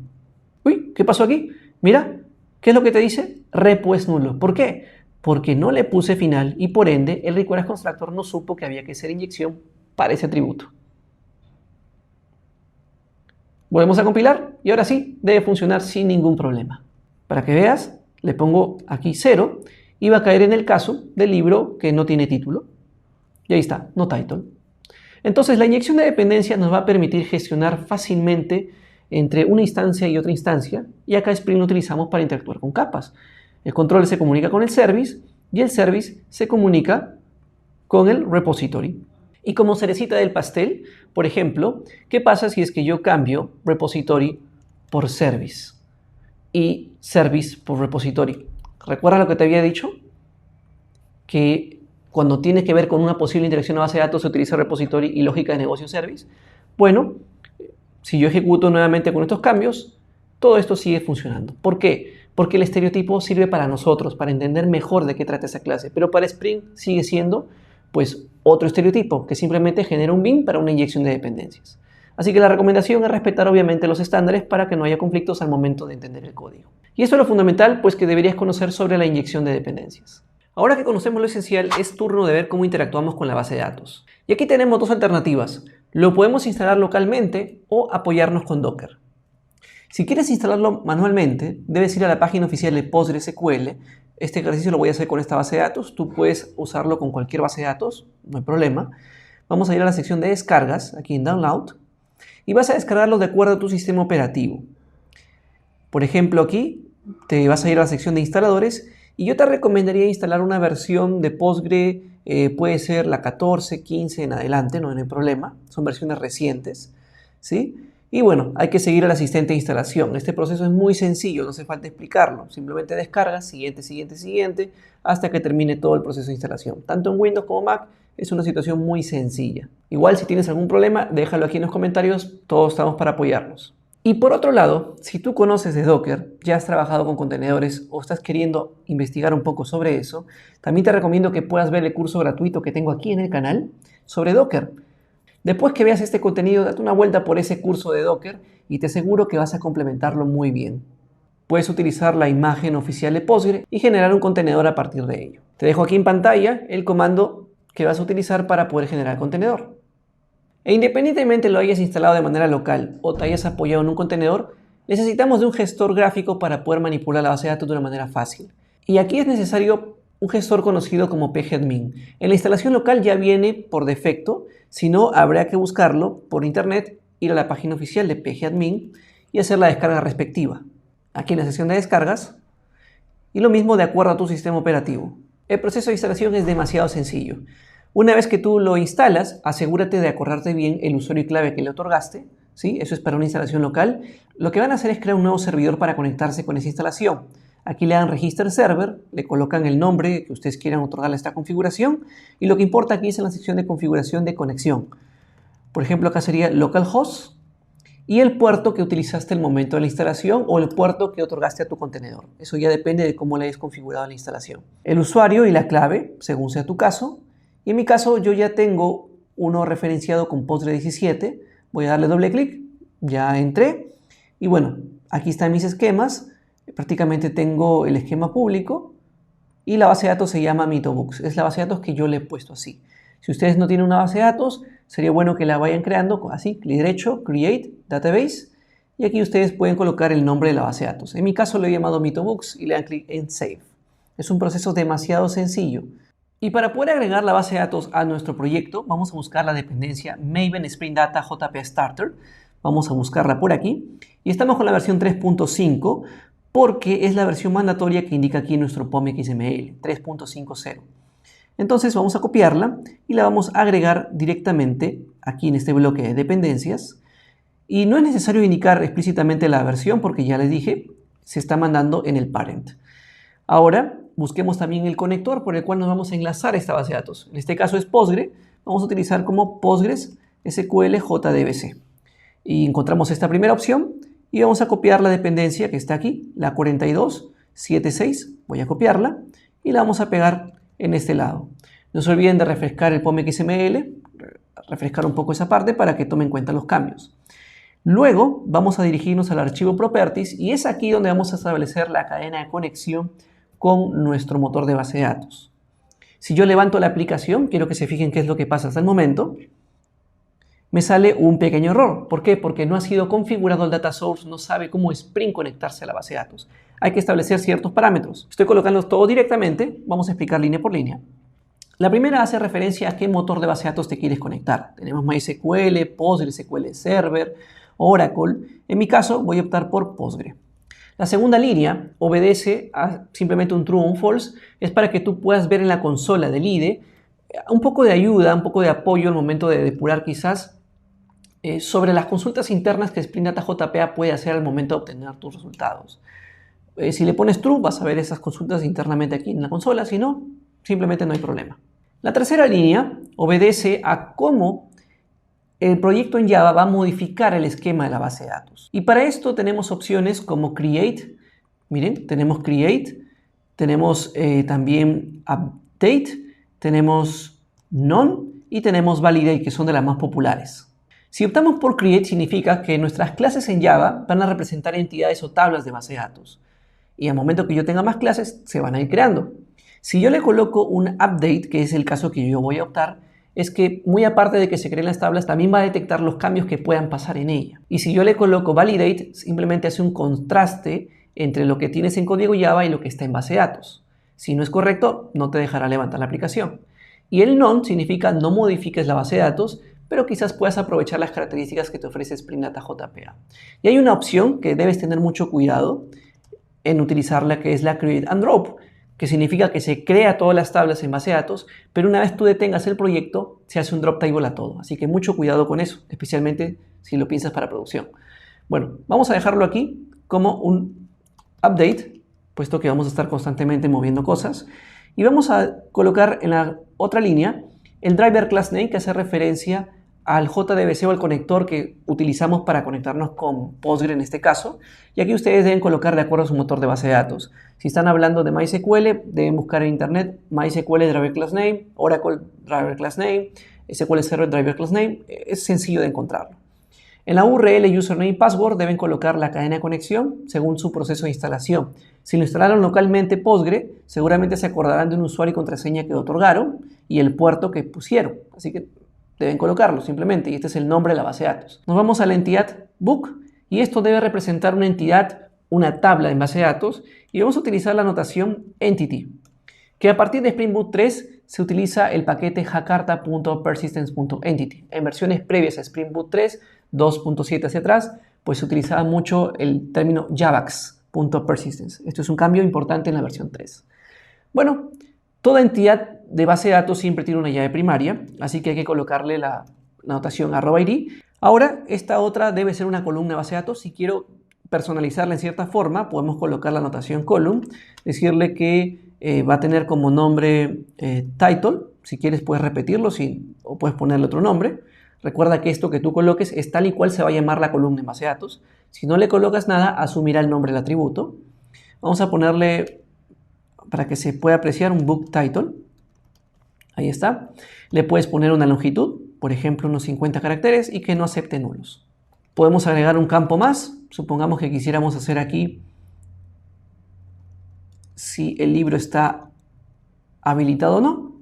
Uy, ¿qué pasó aquí? Mira, ¿qué es lo que te dice? Repo es nulo. ¿Por qué? Porque no le puse final y por ende el requires constructor no supo que había que hacer inyección para ese atributo. Volvemos a compilar y ahora sí, debe funcionar sin ningún problema. Para que veas, le pongo aquí 0 y va a caer en el caso del libro que no tiene título. Y ahí está, no title. Entonces la inyección de dependencia nos va a permitir gestionar fácilmente entre una instancia y otra instancia y acá Spring lo utilizamos para interactuar con capas. El control se comunica con el service y el service se comunica con el repository. Y como cerecita del pastel, por ejemplo, ¿qué pasa si es que yo cambio repository por service y service por repository? ¿Recuerdas lo que te había dicho? Que cuando tiene que ver con una posible interacción a base de datos se utiliza repository y lógica de negocio service. Bueno, si yo ejecuto nuevamente con estos cambios, todo esto sigue funcionando. ¿Por qué? Porque el estereotipo sirve para nosotros, para entender mejor de qué trata esa clase, pero para Spring sigue siendo pues otro estereotipo que simplemente genera un bin para una inyección de dependencias. Así que la recomendación es respetar obviamente los estándares para que no haya conflictos al momento de entender el código. Y eso es lo fundamental pues que deberías conocer sobre la inyección de dependencias. Ahora que conocemos lo esencial, es turno de ver cómo interactuamos con la base de datos. Y aquí tenemos dos alternativas. Lo podemos instalar localmente o apoyarnos con Docker. Si quieres instalarlo manualmente, debes ir a la página oficial de PostgreSQL. Este ejercicio lo voy a hacer con esta base de datos. Tú puedes usarlo con cualquier base de datos, no hay problema. Vamos a ir a la sección de descargas, aquí en Download, y vas a descargarlo de acuerdo a tu sistema operativo. Por ejemplo, aquí te vas a ir a la sección de instaladores y yo te recomendaría instalar una versión de Postgre, puede ser la 14, 15 en adelante, no hay problema, son versiones recientes, ¿sí? Y bueno, hay que seguir al asistente de instalación. Este proceso es muy sencillo, no hace falta explicarlo. Simplemente descargas, siguiente, siguiente, siguiente, hasta que termine todo el proceso de instalación. Tanto en Windows como Mac es una situación muy sencilla. Igual si tienes algún problema, déjalo aquí en los comentarios, todos estamos para apoyarnos. Y por otro lado, si tú conoces de Docker, ya has trabajado con contenedores o estás queriendo investigar un poco sobre eso, también te recomiendo que puedas ver el curso gratuito que tengo aquí en el canal sobre Docker. Después que veas este contenido, date una vuelta por ese curso de Docker y te aseguro que vas a complementarlo muy bien. puedes utilizar la imagen oficial de Postgre y generar un contenedor a partir de ello. Te dejo aquí en pantalla el comando que vas a utilizar para poder generar el contenedor. E independientemente lo hayas instalado de manera local o te hayas apoyado en un contenedor, necesitamos de un gestor gráfico para poder manipular la base de datos de una manera fácil. Y aquí es necesario un gestor conocido como pgadmin. En la instalación local ya viene por defecto, si no habrá que buscarlo por internet, ir a la página oficial de pgadmin y hacer la descarga respectiva. Aquí en la sección de descargas, y lo mismo de acuerdo a tu sistema operativo. El proceso de instalación es demasiado sencillo. Una vez que tú lo instalas, asegúrate de acordarte bien el usuario y clave que le otorgaste, ¿sí? Eso es para una instalación local. Lo que van a hacer es crear un nuevo servidor para conectarse con esa instalación. Aquí le dan Register Server, le colocan el nombre que ustedes quieran otorgarle a esta configuración y lo que importa aquí es en la sección de configuración de conexión. Por ejemplo, acá sería localhost y el puerto que utilizaste el momento de la instalación o el puerto que otorgaste a tu contenedor. Eso ya depende de cómo le hayas configurado la instalación. El usuario y la clave, según sea tu caso. Y en mi caso yo ya tengo uno referenciado con Postgre 17. Voy a darle doble clic, ya entré. Y bueno, aquí están mis esquemas. Prácticamente tengo el esquema público y la base de datos se llama MitoBooks. Es la base de datos que yo le he puesto así. Si ustedes no tienen una base de datos, sería bueno que la vayan creando así, clic derecho, Create, Database, y aquí ustedes pueden colocar el nombre de la base de datos. En mi caso lo he llamado MitoBooks y le dan clic en Save. Es un proceso demasiado sencillo. Y para poder agregar la base de datos a nuestro proyecto, vamos a buscar la dependencia Maven Spring Data JP Starter. Vamos a buscarla por aquí. Y estamos con la versión 3.5 porque es la versión mandatoria que indica aquí en nuestro POM XML 3.50. Entonces vamos a copiarla y la vamos a agregar directamente aquí en este bloque de dependencias. Y no es necesario indicar explícitamente la versión porque ya les dije, se está mandando en el parent. Ahora busquemos también el conector por el cual nos vamos a enlazar esta base de datos. En este caso es Postgre. Vamos a utilizar como Postgres SQL JDBC. Y encontramos esta primera opción y vamos a copiar la dependencia que está aquí, la 4276. Voy a copiarla y la vamos a pegar en este lado. No se olviden de refrescar el POM XML, refrescar un poco esa parte para que tomen en cuenta los cambios. Luego vamos a dirigirnos al archivo Properties y es aquí donde vamos a establecer la cadena de conexión con nuestro motor de base de datos. Si yo levanto la aplicación, quiero que se fijen qué es lo que pasa hasta el momento. Me sale un pequeño error. ¿Por qué? Porque no ha sido configurado el data source, no sabe cómo Spring conectarse a la base de datos. Hay que establecer ciertos parámetros. Estoy colocando todo directamente, vamos a explicar línea por línea. La primera hace referencia a qué motor de base de datos te quieres conectar. Tenemos MySQL, PostgreSQL Server, Oracle. En mi caso voy a optar por Postgre. La segunda línea obedece a simplemente un true o un false. Es para que tú puedas ver en la consola del IDE un poco de ayuda, un poco de apoyo al momento de depurar quizás sobre las consultas internas que Spring Data JPA puede hacer al momento de obtener tus resultados. Si le pones true, vas a ver esas consultas internamente aquí en la consola. Si no, simplemente no hay problema. La tercera línea obedece a cómo el proyecto en Java va a modificar el esquema de la base de datos. Y para esto tenemos opciones como Create. Miren, tenemos Create, tenemos también Update, tenemos None y tenemos Validate, que son de las más populares. Si optamos por Create significa que nuestras clases en Java van a representar entidades o tablas de base de datos. Y al momento que yo tenga más clases, se van a ir creando. Si yo le coloco un Update, que es el caso que yo voy a optar, es que muy aparte de que se creen las tablas, también va a detectar los cambios que puedan pasar en ella. Y si yo le coloco Validate, simplemente hace un contraste entre lo que tienes en código Java y lo que está en base de datos. Si no es correcto, no te dejará levantar la aplicación. Y el None significa no modifiques la base de datos, pero quizás puedas aprovechar las características que te ofrece Spring Data JPA. Y hay una opción que debes tener mucho cuidado en utilizarla, que es la Create and Drop, que significa que se crea todas las tablas en base de datos, pero una vez tú detengas el proyecto, se hace un drop table a todo. Así que mucho cuidado con eso, especialmente si lo piensas para producción. Bueno, vamos a dejarlo aquí como un update, puesto que vamos a estar constantemente moviendo cosas. Y vamos a colocar en la otra línea el driver class name, que hace referencia al JDBC o al conector que utilizamos para conectarnos con Postgre en este caso. Y aquí ustedes deben colocar de acuerdo a su motor de base de datos. Si están hablando de MySQL, deben buscar en internet MySQL Driver Class Name, Oracle Driver Class Name, SQL Server Driver Class Name. Es sencillo de encontrarlo. En la URL username y password deben colocar la cadena de conexión según su proceso de instalación. Si lo instalaron localmente Postgre, seguramente se acordarán de un usuario y contraseña que otorgaron y el puerto que pusieron. Así que deben colocarlo simplemente, y este es el nombre de la base de datos. Nos vamos a la entidad book y esto debe representar una entidad, una tabla en base de datos, y vamos a utilizar la notación entity, que a partir de Spring Boot 3 se utiliza el paquete jakarta.persistence.entity. En versiones previas a Spring Boot 3, 2.7 hacia atrás, pues se utilizaba mucho el término javax.persistence. Esto es un cambio importante en la versión 3. Bueno, toda entidad de base de datos siempre tiene una llave primaria, así que hay que colocarle la notación @id. Ahora, esta otra debe ser una columna de base de datos. Si quiero personalizarla en cierta forma, podemos colocar la notación column, decirle que va a tener como nombre title. Si quieres puedes repetirlo o puedes ponerle otro nombre. Recuerda que esto que tú coloques es tal y cual se va a llamar la columna en base de datos. Si no le colocas nada, asumirá el nombre del atributo. Vamos a ponerle, para que se pueda apreciar, un book title. Ahí está. Le puedes poner una longitud, por ejemplo unos 50 caracteres, y que no acepte nulos. Podemos agregar un campo más. Supongamos que quisiéramos hacer aquí si el libro está habilitado o no.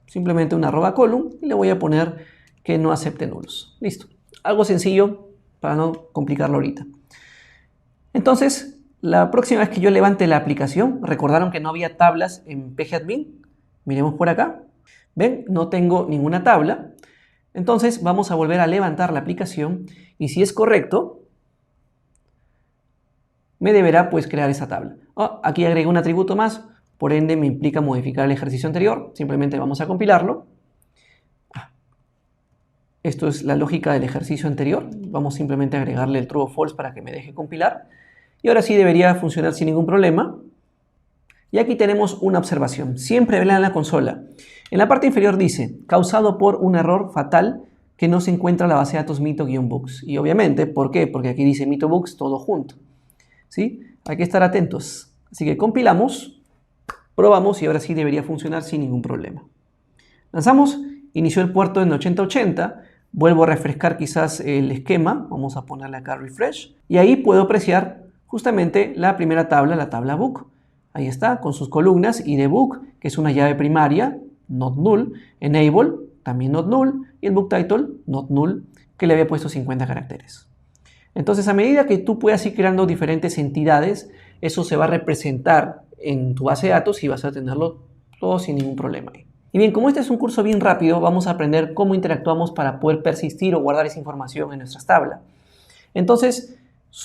Simplemente una @column y le voy a poner que no acepte nulos. Listo. Algo sencillo para no complicarlo ahorita. Entonces, la próxima vez que yo levante la aplicación, recordaron que no había tablas en pgadmin. Miremos por acá. ¿Ven? No tengo ninguna tabla. Entonces vamos a volver a levantar la aplicación y si es correcto, me deberá pues crear esa tabla. Aquí agregué un atributo más, por ende me implica modificar el ejercicio anterior. Simplemente vamos a compilarlo. Esto es la lógica del ejercicio anterior. Vamos simplemente a agregarle el true o false para que me deje compilar. Y ahora sí debería funcionar sin ningún problema. Y aquí tenemos una observación. Siempre vean en la consola. En la parte inferior dice, causado por un error fatal que no se encuentra en la base de datos mito-books. Y obviamente, ¿por qué? Porque aquí dice mito-books todo junto. ¿Sí? Hay que estar atentos. Así que compilamos, probamos y ahora sí debería funcionar sin ningún problema. Lanzamos, inició el puerto en 8080. Vuelvo a refrescar quizás el esquema. Vamos a ponerle acá refresh. Y ahí puedo apreciar justamente la primera tabla, la tabla book. Ahí está, con sus columnas y de book, que es una llave primaria, not null, enable, también not null, y el book title, not null, que le había puesto 50 caracteres. Entonces, a medida que tú puedas ir creando diferentes entidades, eso se va a representar en tu base de datos y vas a tenerlo todo sin ningún problema. Y bien, como este es un curso bien rápido, vamos a aprender cómo interactuamos para poder persistir o guardar esa información en nuestras tablas. Entonces,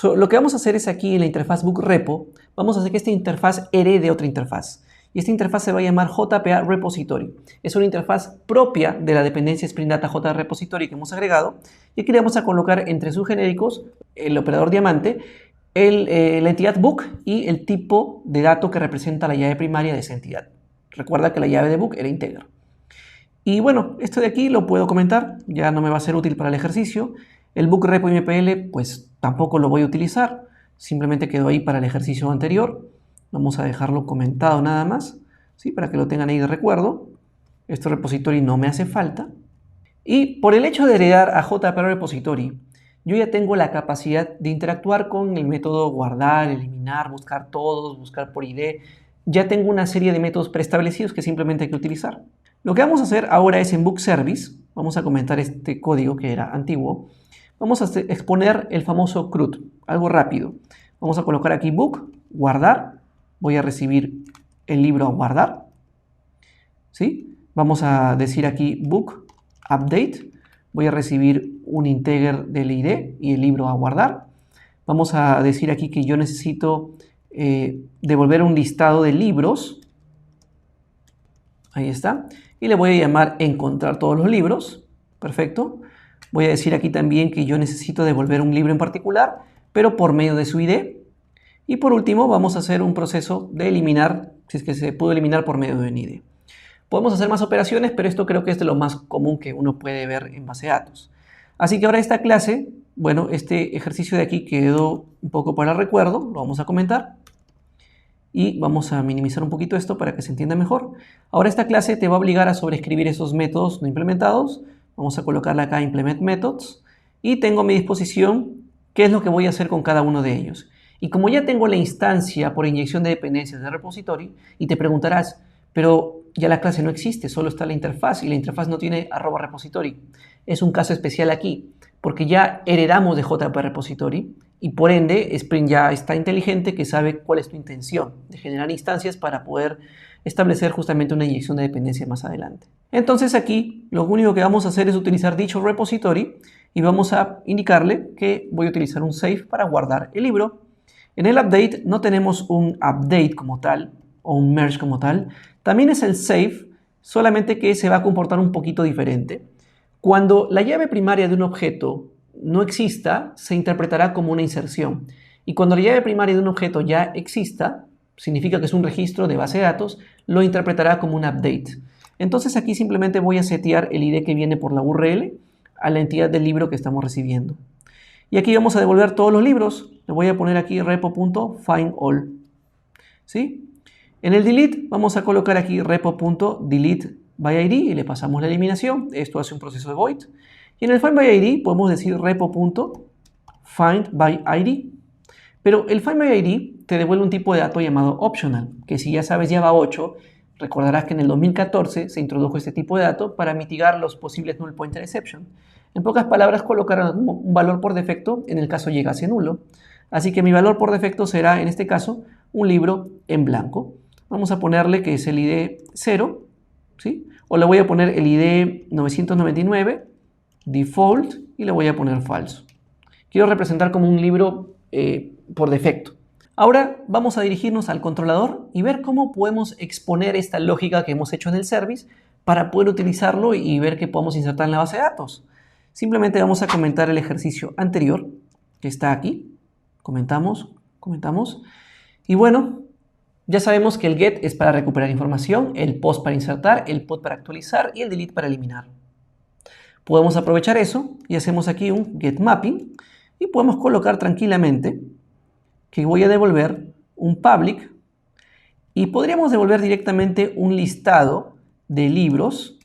lo que vamos a hacer es aquí en la interfaz book repo, vamos a hacer que esta interfaz herede otra interfaz. Y esta interfaz se va a llamar JPA Repository. Es una interfaz propia de la dependencia Spring Data J Repository que hemos agregado. Y aquí le vamos a colocar entre sus genéricos el operador diamante, la entidad book y el tipo de dato que representa la llave primaria de esa entidad. Recuerda que la llave de book era integer. Y bueno, esto de aquí lo puedo comentar, ya no me va a ser útil para el ejercicio. El book repo MPL pues tampoco lo voy a utilizar, simplemente quedó ahí para el ejercicio anterior. Vamos a dejarlo comentado nada más, ¿sí? Para que lo tengan ahí de recuerdo. Este repository no me hace falta. Y por el hecho de heredar a JPA Repository, yo ya tengo la capacidad de interactuar con el método guardar, eliminar, buscar todos, buscar por ID. Ya tengo una serie de métodos preestablecidos que simplemente hay que utilizar. Lo que vamos a hacer ahora es en book service, vamos a comentar este código que era antiguo. Vamos a exponer el famoso CRUD, algo rápido. Vamos a colocar aquí book, guardar. Voy a recibir el libro a guardar. ¿Sí? Vamos a decir aquí book, update. Voy a recibir un integer del ID y el libro a guardar. Vamos a decir aquí que yo necesito devolver un listado de libros. Ahí está. Y le voy a llamar encontrar todos los libros. Perfecto. Voy a decir aquí también que yo necesito devolver un libro en particular, pero por medio de su ID. Y por último vamos a hacer un proceso de eliminar, si es que se pudo eliminar por medio de un ID. Podemos hacer más operaciones, pero esto creo que es de lo más común que uno puede ver en base de datos. Así que ahora esta clase, bueno, este ejercicio de aquí quedó un poco para el recuerdo, lo vamos a comentar. Y vamos a minimizar un poquito esto para que se entienda mejor. Ahora esta clase te va a obligar a sobreescribir esos métodos no implementados. Vamos a colocarle acá implement methods y tengo a mi disposición qué es lo que voy a hacer con cada uno de ellos. Y como ya tengo la instancia por inyección de dependencias de repository, y te preguntarás, pero ya la clase no existe, solo está la interfaz y la interfaz no tiene @repository. Es un caso especial aquí, porque ya heredamos de JP Repository y por ende Spring ya está inteligente que sabe cuál es tu intención de generar instancias para poder establecer justamente una inyección de dependencia más adelante. Entonces aquí lo único que vamos a hacer es utilizar dicho repository y vamos a indicarle que voy a utilizar un save para guardar el libro. En el update no tenemos un update como tal o un merge como tal. También es el save, solamente que se va a comportar un poquito diferente. Cuando la llave primaria de un objeto no exista, se interpretará como una inserción. Y cuando la llave primaria de un objeto ya exista, significa que es un registro de base de datos, lo interpretará como un update. Entonces aquí simplemente voy a setear el ID que viene por la URL a la entidad del libro que estamos recibiendo. Y aquí vamos a devolver todos los libros. Le voy a poner aquí repo.findAll. ¿Sí? En el delete vamos a colocar aquí repo.deleteById y le pasamos la eliminación. Esto hace un proceso de void. Y en el findById podemos decir repo.findById. Pero el findById te devuelve un tipo de dato llamado optional, que si ya sabes Java 8, recordarás que en el 2014 se introdujo este tipo de dato para mitigar los posibles null pointer exception. En pocas palabras, colocar un valor por defecto en el caso llegase nulo. Así que mi valor por defecto será, en este caso, un libro en blanco. Vamos a ponerle que es el ID 0, ¿sí? O le voy a poner el ID 999, default, y le voy a poner falso. Quiero representar como un libro por defecto. Ahora vamos a dirigirnos al controlador y ver cómo podemos exponer esta lógica que hemos hecho en el service para poder utilizarlo y ver qué podemos insertar en la base de datos. Simplemente vamos a comentar el ejercicio anterior que está aquí. Comentamos. Y bueno, ya sabemos que el get es para recuperar información, el post para insertar, el put para actualizar y el delete para eliminar. Podemos aprovechar eso y hacemos aquí un get mapping y podemos colocar tranquilamente que voy a devolver un public y podríamos devolver directamente un listado de libros,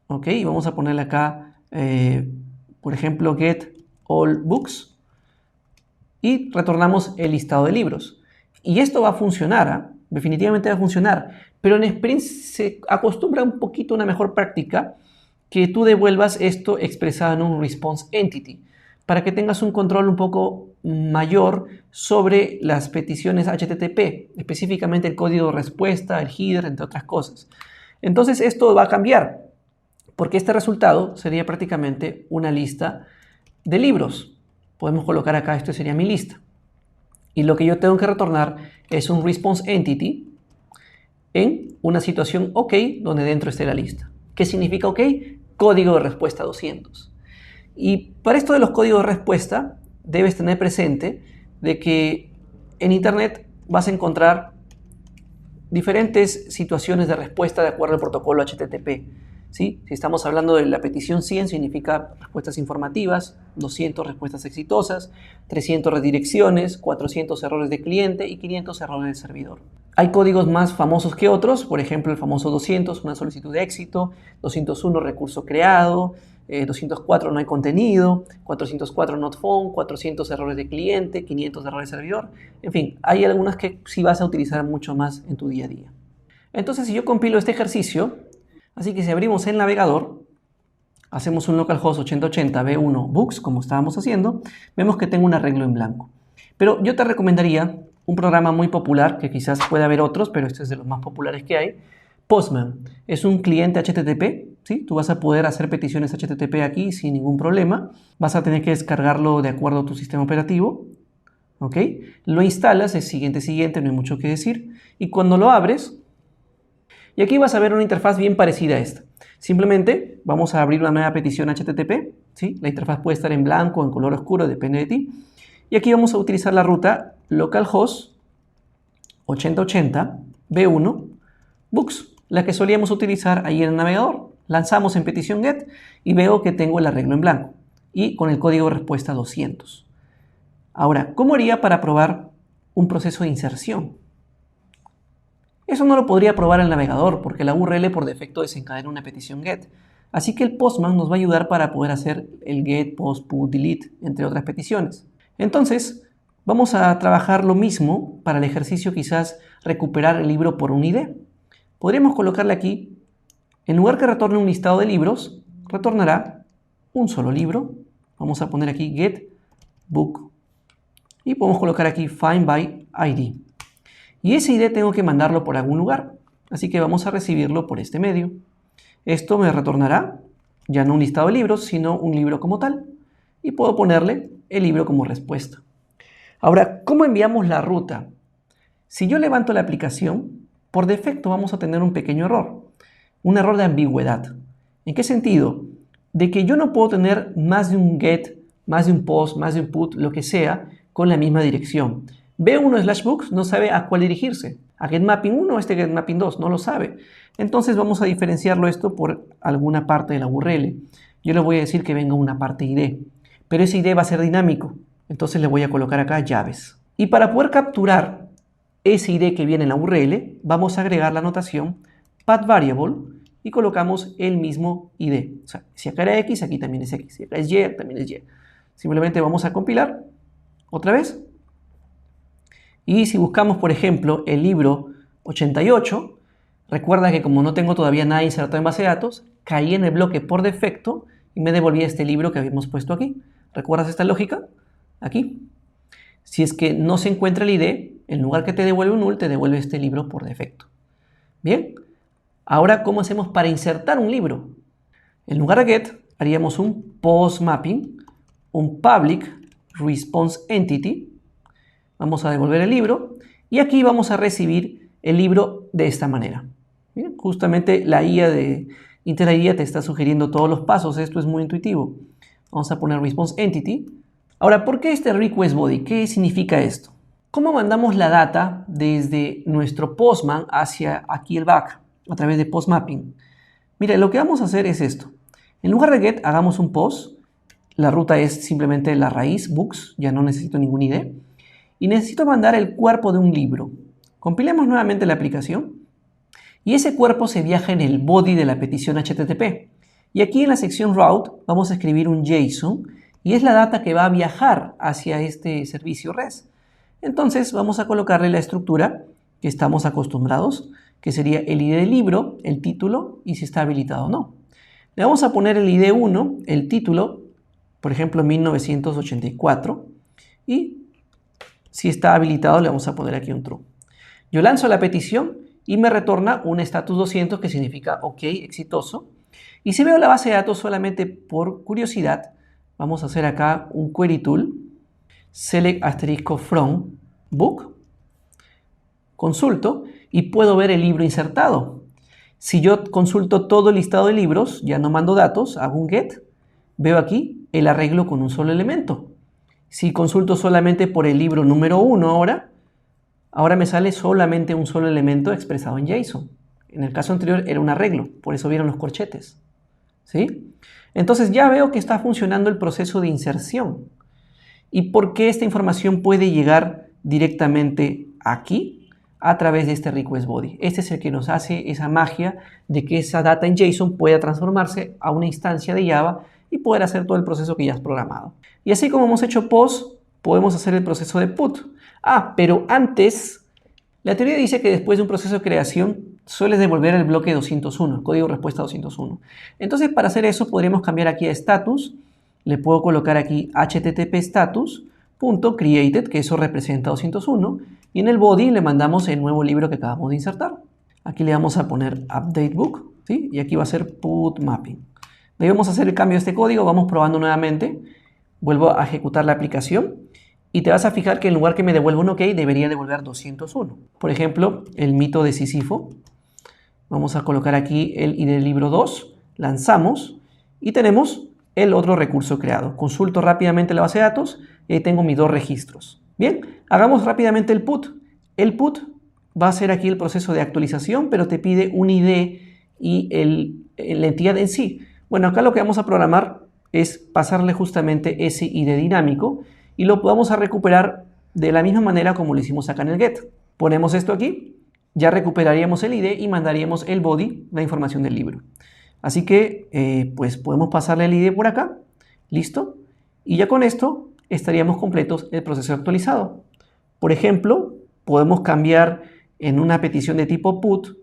¿ok? Y vamos a ponerle acá, por ejemplo, get all books y retornamos el listado de libros. Y esto va a funcionar, definitivamente va a funcionar, pero en Spring se acostumbra un poquito a una mejor práctica que tú devuelvas esto expresado en un response entity, para que tengas un control un poco mayor sobre las peticiones HTTP, específicamente el código de respuesta, el header, entre otras cosas. Entonces esto va a cambiar, porque este resultado sería prácticamente una lista de libros. Podemos colocar acá, esto sería mi lista. Y lo que yo tengo que retornar es un response entity en una situación OK, donde dentro esté la lista. ¿Qué significa OK? Código de respuesta 200. Y para esto de los códigos de respuesta, debes tener presente de que en Internet vas a encontrar diferentes situaciones de respuesta de acuerdo al protocolo HTTP. ¿Sí? Si estamos hablando de la petición 100, significa respuestas informativas, 200 respuestas exitosas, 300 redirecciones, 400 errores de cliente y 500 errores de servidor. Hay códigos más famosos que otros, por ejemplo el famoso 200, una solicitud de éxito, 201, recurso creado, 204, no hay contenido, 404, not found, 400 errores de cliente, 500 errores de servidor. En fin, hay algunas que sí vas a utilizar mucho más en tu día a día. Entonces, si yo compilo este ejercicio, así que si abrimos el navegador, hacemos un localhost 8080 v1 books, como estábamos haciendo, vemos que tengo un arreglo en blanco. Pero yo te recomendaría un programa muy popular, que quizás pueda haber otros, pero este es de los más populares que hay. Postman es un cliente HTTP, ¿sí? Tú vas a poder hacer peticiones HTTP aquí sin ningún problema. Vas a tener que descargarlo de acuerdo a tu sistema operativo, ¿ok? Lo instalas, es siguiente, no hay mucho que decir. Y cuando lo abres, y aquí vas a ver una interfaz bien parecida a esta. Simplemente vamos a abrir una nueva petición HTTP, ¿sí? La interfaz puede estar en blanco o en color oscuro, depende de ti. Y aquí vamos a utilizar la ruta localhost 8080 v1 books, la que solíamos utilizar ahí en el navegador. Lanzamos en petición get y veo que tengo el arreglo en blanco y con el código de respuesta 200. Ahora, ¿cómo haría para probar un proceso de inserción? Eso no lo podría probar el navegador porque la URL por defecto desencadena una petición get. Así que el postman nos va a ayudar para poder hacer el get, post, put, delete, entre otras peticiones. Entonces, vamos a trabajar lo mismo para el ejercicio, quizás recuperar el libro por un ID. Podríamos colocarle aquí, en lugar que retorne un listado de libros, retornará un solo libro. Vamos a poner aquí get book y podemos colocar aquí find by ID. Y ese ID tengo que mandarlo por algún lugar, así que vamos a recibirlo por este medio. Esto me retornará ya no un listado de libros, sino un libro como tal. Y puedo ponerle el libro como respuesta. Ahora, ¿cómo enviamos la ruta? Si yo levanto la aplicación, por defecto vamos a tener un pequeño error. Un error de ambigüedad. ¿En qué sentido? De que yo no puedo tener más de un get, más de un post, más de un put, lo que sea, con la misma dirección. B1/books no sabe a cuál dirigirse. A getMapping 1 o este getMapping 2, no lo sabe. Entonces vamos a diferenciarlo esto por alguna parte de la URL. Yo le voy a decir que venga una parte ID, pero ese ID va a ser dinámico. Entonces le voy a colocar acá llaves. Y para poder capturar ese ID que viene en la URL, vamos a agregar la anotación path variable y colocamos el mismo ID. O sea, si acá era X, aquí también es X. Si acá es Y, también es Y. Simplemente vamos a compilar otra vez. Y si buscamos, por ejemplo, el libro 88, recuerda que como no tengo todavía nada insertado en base de datos, caí en el bloque por defecto y me devolvía este libro que habíamos puesto aquí. ¿Recuerdas esta lógica? Aquí. Si es que no se encuentra el ID, en lugar que te devuelve un null, te devuelve este libro por defecto. Bien. Ahora, ¿cómo hacemos para insertar un libro? En lugar de get, haríamos un post mapping, un public response entity. Vamos a devolver el libro y aquí vamos a recibir el libro de esta manera. Bien, justamente la IA de Intel IDEA te está sugiriendo todos los pasos. Esto es muy intuitivo. Vamos a poner response entity. Ahora, ¿por qué este request body? ¿Qué significa esto? ¿Cómo mandamos la data desde nuestro postman hacia aquí el back a través de post mapping? Mira, lo que vamos a hacer es esto. En lugar de get, hagamos un post. La ruta es simplemente la raíz, books, ya no necesito ningún ID. Y necesito mandar el cuerpo de un libro. Compilemos nuevamente la aplicación. Y ese cuerpo se viaja en el body de la petición HTTP. Y aquí en la sección route vamos a escribir un JSON y es la data que va a viajar hacia este servicio REST. Entonces vamos a colocarle la estructura que estamos acostumbrados, que sería el ID del libro, el título y si está habilitado o no. Le vamos a poner el ID 1, el título, por ejemplo 1984 y si está habilitado le vamos a poner aquí un true. Yo lanzo la petición y me retorna un status 200 que significa OK, exitoso. Y si veo la base de datos solamente por curiosidad, vamos a hacer acá un query tool, select asterisco from book, consulto y puedo ver el libro insertado. Si yo consulto todo el listado de libros, ya no mando datos, hago un get, veo aquí el arreglo con un solo elemento. Si consulto solamente por el libro número 1 ahora me sale solamente un solo elemento expresado en JSON. En el caso anterior era un arreglo, por eso vieron los corchetes. ¿Sí? Entonces ya veo que está funcionando el proceso de inserción. ¿Y por qué esta información puede llegar directamente aquí? A través de este request body. Este es el que nos hace esa magia de que esa data en JSON pueda transformarse a una instancia de Java y poder hacer todo el proceso que ya has programado. Y así como hemos hecho post, podemos hacer el proceso de put. Pero antes, la teoría dice que después de un proceso de creación sueles devolver el bloque 201, el código respuesta 201. Entonces, para hacer eso, podríamos cambiar aquí a status. Le puedo colocar aquí http status.created, que eso representa 201. Y en el body le mandamos el nuevo libro que acabamos de insertar. Aquí le vamos a poner update book, ¿sí? Y aquí va a ser put mapping. De ahí vamos a hacer el cambio de este código, vamos probando nuevamente. Vuelvo a ejecutar la aplicación y te vas a fijar que en lugar que me devuelva un OK, debería devolver 201. Por ejemplo, el mito de Sísifo. Vamos a colocar aquí el ID del libro 2, lanzamos y tenemos el otro recurso creado. Consulto rápidamente la base de datos y ahí tengo mis dos registros. Bien, hagamos rápidamente el put. El put va a ser aquí el proceso de actualización, pero te pide un ID y la entidad en sí. Bueno, acá lo que vamos a programar es pasarle justamente ese ID dinámico y lo vamos a recuperar de la misma manera como lo hicimos acá en el get. Ponemos esto aquí, ya recuperaríamos el ID y mandaríamos el body, la información del libro. Así que pues podemos pasarle el ID por acá. Listo. Y ya con esto estaríamos completos el proceso actualizado. Por ejemplo, podemos cambiar en una petición de tipo put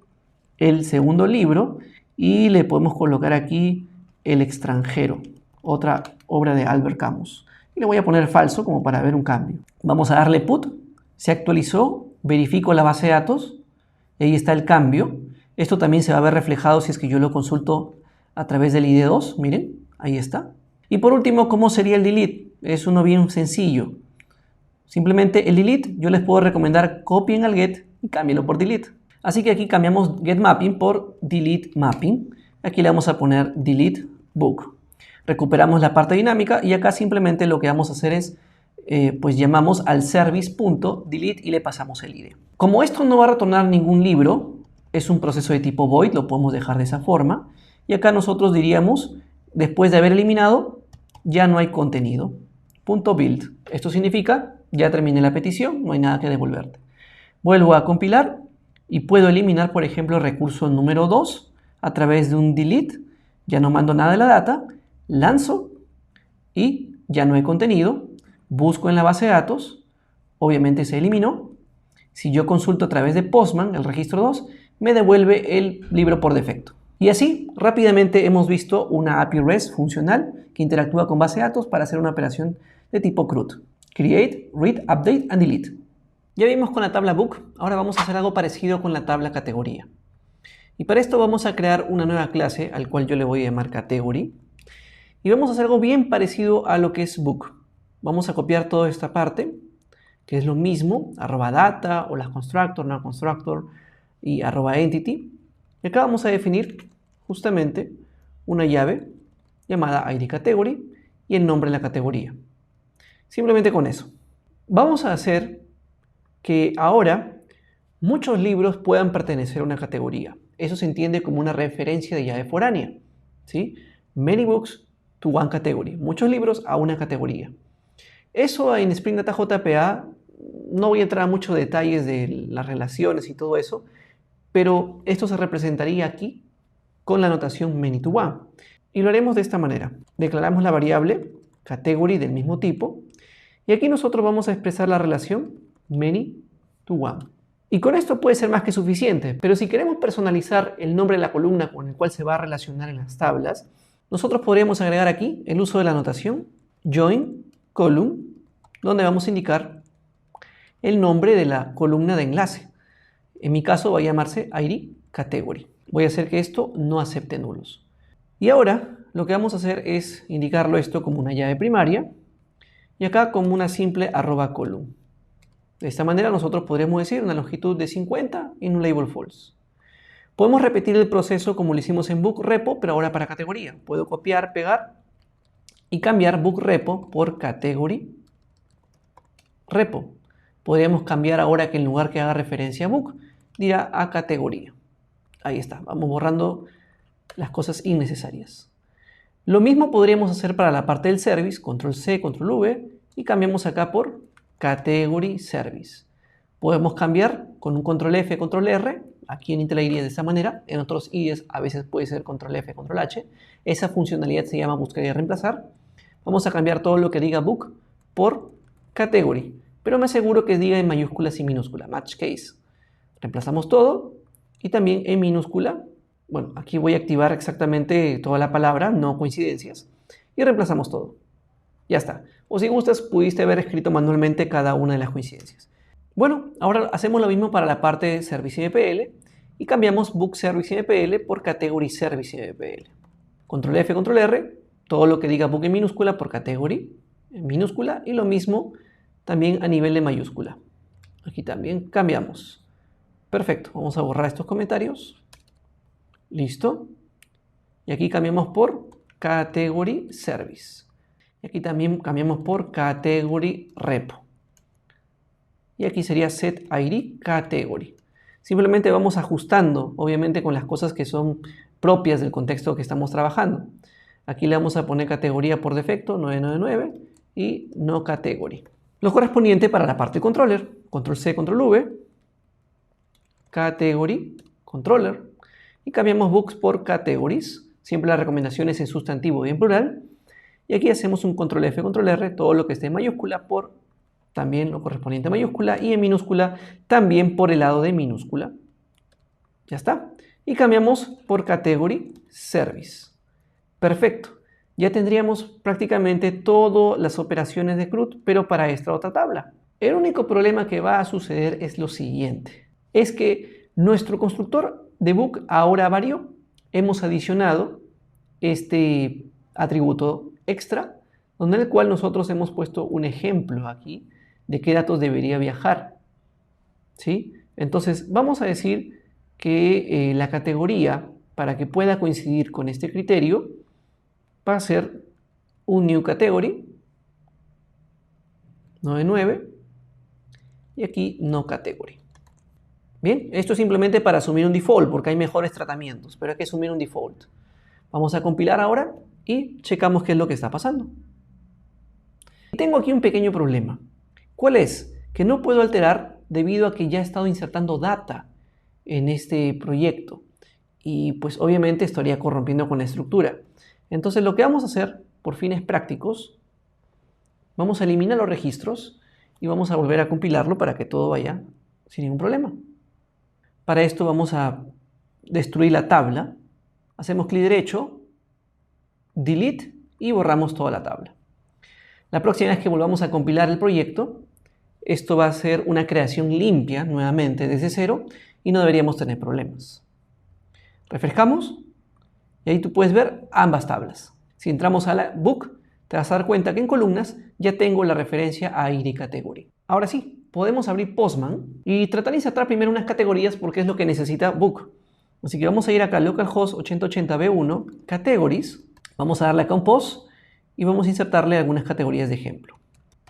el segundo libro y le podemos colocar aquí El extranjero, otra obra de Albert Camus. Y le voy a poner falso como para ver un cambio. Vamos a darle put, se actualizó, verifico la base de datos, y ahí está el cambio. Esto también se va a ver reflejado si es que yo lo consulto a través del ID2, miren, ahí está. Y por último, ¿cómo sería el delete? Es uno bien sencillo. Simplemente el delete, yo les puedo recomendar copien al get y cámbienlo por delete. Así que aquí cambiamos get mapping por delete mapping. Aquí le vamos a poner delete book. Recuperamos la parte dinámica y acá simplemente lo que vamos a hacer es, pues llamamos al service.delete y le pasamos el ID. Como esto no va a retornar ningún libro, es un proceso de tipo void, lo podemos dejar de esa forma. Y acá nosotros diríamos, después de haber eliminado, ya no hay contenido. .build. Esto significa, ya terminé la petición, no hay nada que devolverte. Vuelvo a compilar y puedo eliminar, por ejemplo, el recurso número 2 a través de un delete. Ya no mando nada de la data, lanzo y ya no hay contenido. Busco en la base de datos, obviamente se eliminó. Si yo consulto a través de Postman, el registro 2, me devuelve el libro por defecto. Y así, rápidamente hemos visto una API REST funcional que interactúa con base de datos para hacer una operación de tipo CRUD. Create, Read, Update and Delete. Ya vimos con la tabla Book, ahora vamos a hacer algo parecido con la tabla Categoría. Y para esto vamos a crear una nueva clase al cual yo le voy a llamar Category. Y vamos a hacer algo bien parecido a lo que es Book. Vamos a copiar toda esta parte, que es lo mismo, @data, o las constructor, no constructor y @entity. Y acá vamos a definir justamente una llave llamada ID Category y el nombre de la categoría. Simplemente con eso. Vamos a hacer que ahora muchos libros puedan pertenecer a una categoría. Eso se entiende como una referencia de llave foránea, ¿sí? Many books to one category. Muchos libros a una categoría. Eso en Spring Data JPA no voy a entrar a muchos detalles de las relaciones y todo eso, pero esto se representaría aquí con la notación many to one. Y lo haremos de esta manera. Declaramos la variable category del mismo tipo y aquí nosotros vamos a expresar la relación many to one. Y con esto puede ser más que suficiente, pero si queremos personalizar el nombre de la columna con el cual se va a relacionar en las tablas, nosotros podríamos agregar aquí el uso de la notación join column, donde vamos a indicar el nombre de la columna de enlace. En mi caso va a llamarse ID Category. Voy a hacer que esto no acepte nulos. Y ahora lo que vamos a hacer es indicarlo esto como una llave primaria y acá como una simple @column. De esta manera nosotros podremos decir una longitud de 50 en un label false. Podemos repetir el proceso como lo hicimos en book repo, pero ahora para categoría. Puedo copiar, pegar y cambiar book repo por category repo. Podríamos cambiar ahora que en lugar que haga referencia a book, dirá a categoría. Ahí está, vamos borrando las cosas innecesarias. Lo mismo podríamos hacer para la parte del service, control C, control V, y cambiamos acá por category service. Podemos cambiar con un control F, control R, aquí en Intel IDEA de esta manera, en otros IDEs a veces puede ser control F, control H. Esa funcionalidad se llama buscar y reemplazar. Vamos a cambiar todo lo que diga book por category, pero me aseguro que diga en mayúsculas y minúscula, match case. Reemplazamos todo y también en minúscula. Bueno, aquí voy a activar exactamente toda la palabra, no coincidencias, y reemplazamos todo. Ya está. O si gustas, pudiste haber escrito manualmente cada una de las coincidencias. Bueno, ahora hacemos lo mismo para la parte de Service MPL y cambiamos Book Service MPL por Category Service MPL. Control F, Control R, todo lo que diga Book en minúscula por Category en minúscula y lo mismo también a nivel de mayúscula. Aquí también cambiamos. Perfecto, vamos a borrar estos comentarios. Listo. Y aquí cambiamos por Category Service. Y aquí también cambiamos por Category Repo. Y aquí sería Set ID Category. Simplemente vamos ajustando, obviamente con las cosas que son propias del contexto que estamos trabajando. Aquí le vamos a poner categoría por defecto, 999, y no category. Lo correspondiente para la parte controller, control C, control V, category, controller, y cambiamos books por categories, Siempre la recomendación es en sustantivo y en plural. Y aquí hacemos un control F, control R, todo lo que esté en mayúscula por también lo correspondiente a mayúscula y en minúscula también por el lado de minúscula. Ya está. Y cambiamos por Category Service. Perfecto. Ya tendríamos prácticamente todas las operaciones de CRUD, pero para esta otra tabla. El único problema que va a suceder es lo siguiente. Es que nuestro constructor de book ahora varió. Hemos adicionado este atributo extra, donde en el cual nosotros hemos puesto un ejemplo aquí de qué datos debería viajar. ¿Sí? Entonces vamos a decir que la categoría, para que pueda coincidir con este criterio, va a ser un new category 99 y aquí no category. Bien, esto es simplemente para asumir un default porque hay mejores tratamientos, pero hay que asumir un default. Vamos a compilar ahora y checamos qué es lo que está pasando. Tengo aquí un pequeño problema. ¿Cuál es? Que no puedo alterar debido a que ya he estado insertando data en este proyecto y pues obviamente estaría corrompiendo con la estructura. Entonces lo que vamos a hacer por fines prácticos, vamos a eliminar los registros y vamos a volver a compilarlo para que todo vaya sin ningún problema. Para esto vamos a destruir la tabla, hacemos clic derecho, delete y borramos toda la tabla. La próxima vez que volvamos a compilar el proyecto, esto va a ser una creación limpia nuevamente desde cero y no deberíamos tener problemas. Refrescamos y ahí tú puedes ver ambas tablas. Si entramos a la book, te vas a dar cuenta que en columnas ya tengo la referencia a ID Category. Ahora sí, podemos abrir Postman y tratar de insertar primero unas categorías porque es lo que necesita book. Así que vamos a ir acá a localhost 8080b1, categories, vamos a darle acá un post y vamos a insertarle algunas categorías de ejemplo.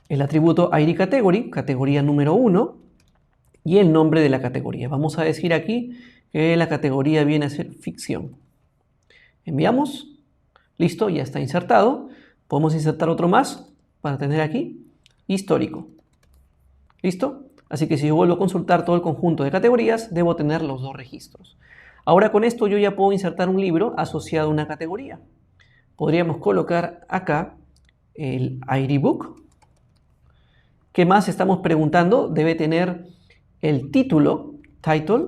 El atributo ID Category, categoría número 1 y el nombre de la categoría. Vamos a decir aquí que la categoría viene a ser ficción. Enviamos, listo, ya está insertado. Podemos insertar otro más para tener aquí histórico. ¿Listo? Así que si yo vuelvo a consultar todo el conjunto de categorías, debo tener los dos registros. Ahora con esto yo ya puedo insertar un libro asociado a una categoría. Podríamos colocar acá el ID Book. ¿Qué más estamos preguntando? Debe tener el título, title,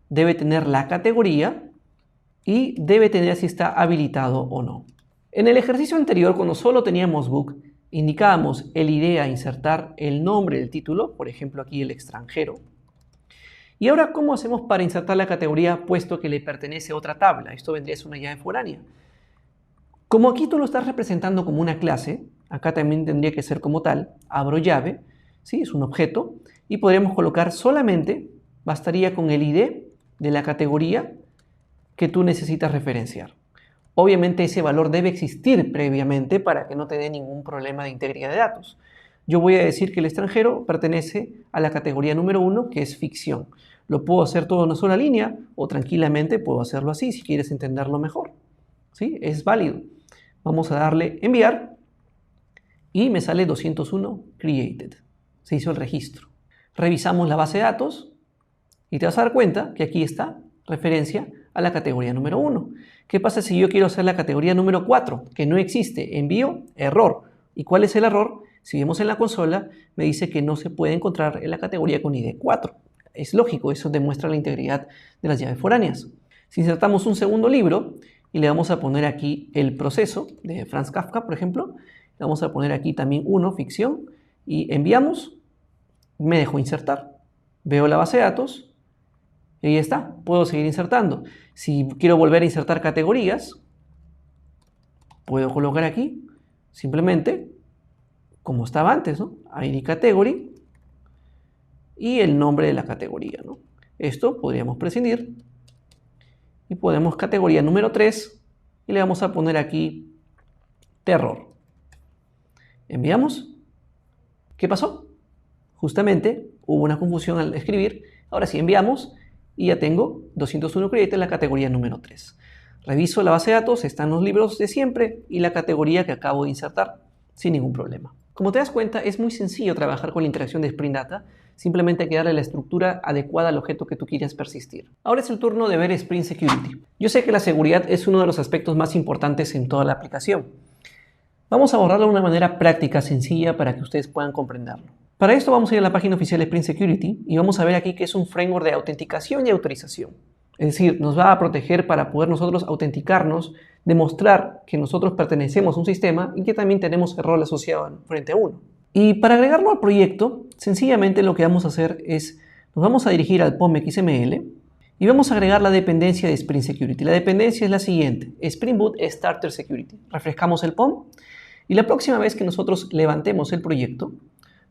debe tener la categoría y debe tener si está habilitado o no. En el ejercicio anterior, cuando solo teníamos book, indicábamos el ID a insertar el nombre del título, por ejemplo aquí el extranjero. Y ahora, ¿cómo hacemos para insertar la categoría puesto que le pertenece a otra tabla? Esto vendría a ser una llave foránea. Como aquí tú lo estás representando como una clase, acá también tendría que ser como tal, abro llave, ¿sí? Es un objeto, y podríamos colocar solamente, bastaría con el ID de la categoría que tú necesitas referenciar. Obviamente ese valor debe existir previamente para que no te dé ningún problema de integridad de datos. Yo voy a decir que el extranjero pertenece a la categoría número 1, que es ficción. Lo puedo hacer todo en una sola línea o tranquilamente puedo hacerlo así si quieres entenderlo mejor. ¿Sí? Es válido. Vamos a darle enviar y me sale 201 created. Se hizo el registro. Revisamos la base de datos y te vas a dar cuenta que aquí está referencia a la categoría número 1. ¿Qué pasa si yo quiero hacer la categoría número 4? Que no existe. Envío, error. ¿Y cuál es el error? Si vemos en la consola, me dice que no se puede encontrar en la categoría con ID 4. Es lógico, eso demuestra la integridad de las llaves foráneas. Si insertamos un segundo libro y le vamos a poner aquí el proceso de Franz Kafka, por ejemplo, le vamos a poner aquí también 1, ficción, y enviamos, me dejó insertar. Veo la base de datos y ahí está, puedo seguir insertando. Si quiero volver a insertar categorías, puedo colocar aquí simplemente como estaba antes, ¿no? ID Category y el nombre de la categoría, ¿no? Esto podríamos prescindir y podemos categoría número 3 y le vamos a poner aquí terror. Enviamos. ¿Qué pasó? Justamente hubo una confusión al escribir. Ahora sí enviamos y ya tengo 201 created en la categoría número 3. Reviso la base de datos, están los libros de siempre y la categoría que acabo de insertar sin ningún problema. Como te das cuenta, es muy sencillo trabajar con la interacción de Spring Data. Simplemente hay que darle la estructura adecuada al objeto que tú quieras persistir. Ahora es el turno de ver Spring Security. Yo sé que la seguridad es uno de los aspectos más importantes en toda la aplicación. Vamos a abordarlo de una manera práctica, sencilla, para que ustedes puedan comprenderlo. Para esto vamos a ir a la página oficial de Spring Security y vamos a ver aquí que es un framework de autenticación y autorización. Es decir, nos va a proteger para poder nosotros autenticarnos, demostrar que nosotros pertenecemos a un sistema y que también tenemos el rol asociado frente a uno. Y para agregarlo al proyecto, sencillamente lo que vamos a hacer es, nos vamos a dirigir al POM XML y vamos a agregar la dependencia de Spring Security. La dependencia es la siguiente, Spring Boot Starter Security. Refrescamos el POM y la próxima vez que nosotros levantemos el proyecto,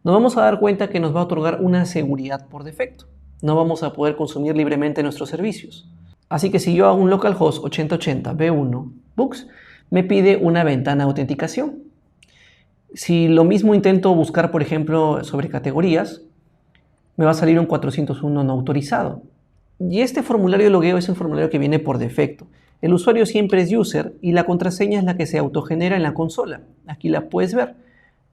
nos vamos a dar cuenta que nos va a otorgar una seguridad por defecto. No vamos a poder consumir libremente nuestros servicios. Así que si yo hago un localhost 8080 v1 books, me pide una ventana de autenticación. Si lo mismo intento buscar, por ejemplo, sobre categorías, me va a salir un 401 no autorizado. Y este formulario de logueo es un formulario que viene por defecto. El usuario siempre es user y la contraseña es la que se autogenera en la consola. Aquí la puedes ver.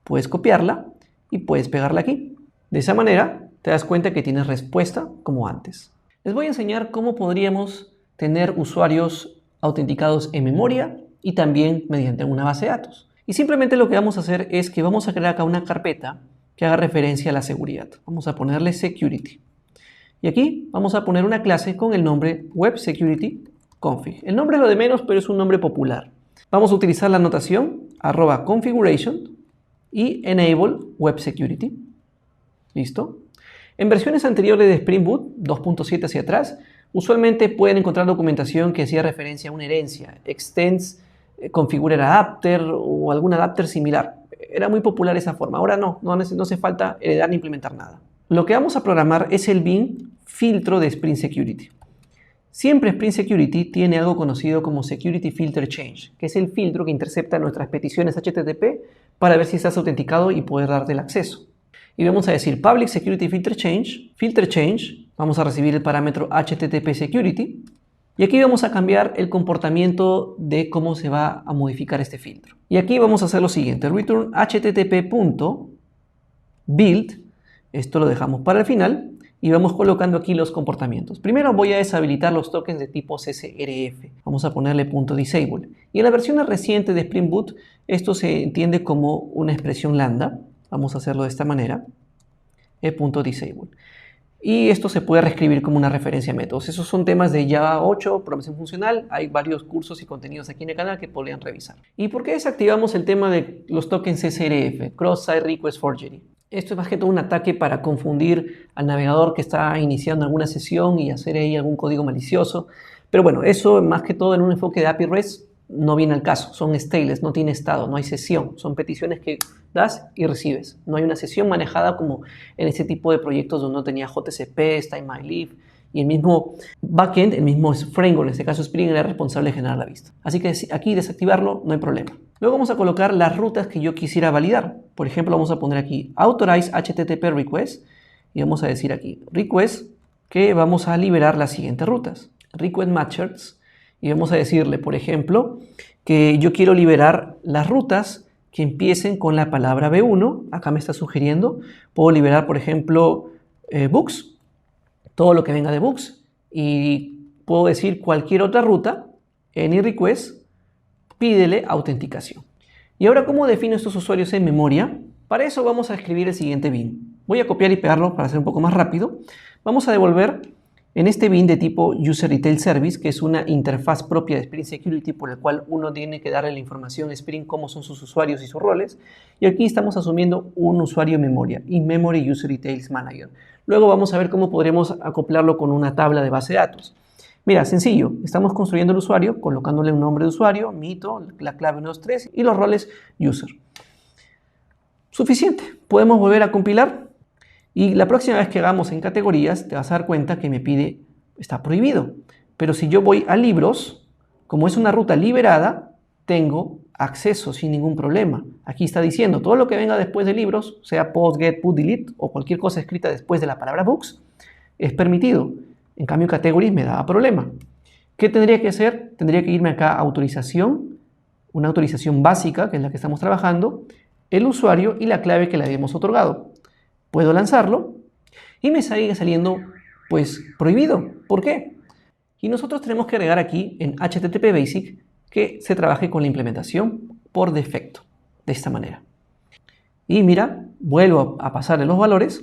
Puedes copiarla y puedes pegarla aquí. De esa manera te das cuenta que tienes respuesta como antes. Les voy a enseñar cómo podríamos tener usuarios autenticados en memoria y también mediante una base de datos. Y simplemente lo que vamos a hacer es que vamos a crear acá una carpeta que haga referencia a la seguridad. Vamos a ponerle security. Y aquí vamos a poner una clase con el nombre web security config. El nombre es lo de menos, pero es un nombre popular. Vamos a utilizar la anotación @configuration y enable web security. ¿Listo? En versiones anteriores de Spring Boot 2.7 hacia atrás, usualmente pueden encontrar documentación que hacía referencia a una herencia, extends configurar adapter o algún adapter similar. Era muy popular esa forma. Ahora no hace falta heredar ni implementar nada. Lo que vamos a programar es el bin filtro de Spring Security. Siempre Spring Security tiene algo conocido como Security Filter Change, que es el filtro que intercepta nuestras peticiones HTTP para ver si estás autenticado y poder darte el acceso. Y vamos a decir Public Security Filter Change, vamos a recibir el parámetro HTTP Security, y aquí vamos a cambiar el comportamiento de cómo se va a modificar este filtro. Y aquí vamos a hacer lo siguiente, return http.build, esto lo dejamos para el final, y vamos colocando aquí los comportamientos. Primero voy a deshabilitar los tokens de tipo CSRF. Vamos a ponerle .disable. Y en la versión reciente de Spring Boot, esto se entiende como una expresión lambda. Vamos a hacerlo de esta manera. .disable. Y esto se puede reescribir como una referencia a métodos. Esos son temas de Java 8, programación funcional. Hay varios cursos y contenidos aquí en el canal que podrían revisar. ¿Y por qué desactivamos el tema de los tokens CSRF? Cross-Site Request Forgery. Esto es más que todo un ataque para confundir al navegador que está iniciando alguna sesión y hacer ahí algún código malicioso. Pero bueno, eso más que todo en un enfoque de API REST no viene al caso. Son stateless, no tiene estado, no hay sesión. Son peticiones que das y recibes. No hay una sesión manejada como en este tipo de proyectos donde no tenía JCP, StyleMyLib y el mismo backend, el mismo framework, en este caso Spring, era responsable de generar la vista. Así que aquí desactivarlo no hay problema. Luego vamos a colocar las rutas que yo quisiera validar. Por ejemplo, vamos a poner aquí authorize HTTP request y vamos a decir aquí request que vamos a liberar las siguientes rutas. Request matchers y vamos a decirle, por ejemplo, que yo quiero liberar las rutas que empiecen con la palabra B1. Acá me está sugiriendo. Puedo liberar, por ejemplo, books, todo lo que venga de books. Y puedo decir cualquier otra ruta, any request, pídele autenticación. Y ahora, ¿cómo defino estos usuarios en memoria? Para eso vamos a escribir el siguiente bin. Voy a copiar y pegarlo para hacer un poco más rápido. Vamos a devolver en este bin de tipo User Detail Service, que es una interfaz propia de Spring Security por el cual uno tiene que darle la información a Spring cómo son sus usuarios y sus roles. Y aquí estamos asumiendo un usuario en memoria, In-Memory User Details Manager. Luego vamos a ver cómo podremos acoplarlo con una tabla de base de datos. Mira, sencillo, estamos construyendo el usuario, colocándole un nombre de usuario, mito, la clave 123 y los roles user. Suficiente, podemos volver a compilar y la próxima vez que hagamos en categorías te vas a dar cuenta que me pide, está prohibido. Pero si yo voy a libros, como es una ruta liberada, tengo acceso sin ningún problema. Aquí está diciendo todo lo que venga después de libros, sea post, get, put, delete o cualquier cosa escrita después de la palabra books, es permitido. En cambio, categories me daba problema. ¿Qué tendría que hacer? Tendría que irme acá a autorización, una autorización básica, que es la que estamos trabajando, el usuario y la clave que le habíamos otorgado. Puedo lanzarlo y me sigue saliendo pues prohibido. ¿Por qué? Y nosotros tenemos que agregar aquí en HTTP Basic que se trabaje con la implementación por defecto, de esta manera. Y mira, vuelvo a pasarle los valores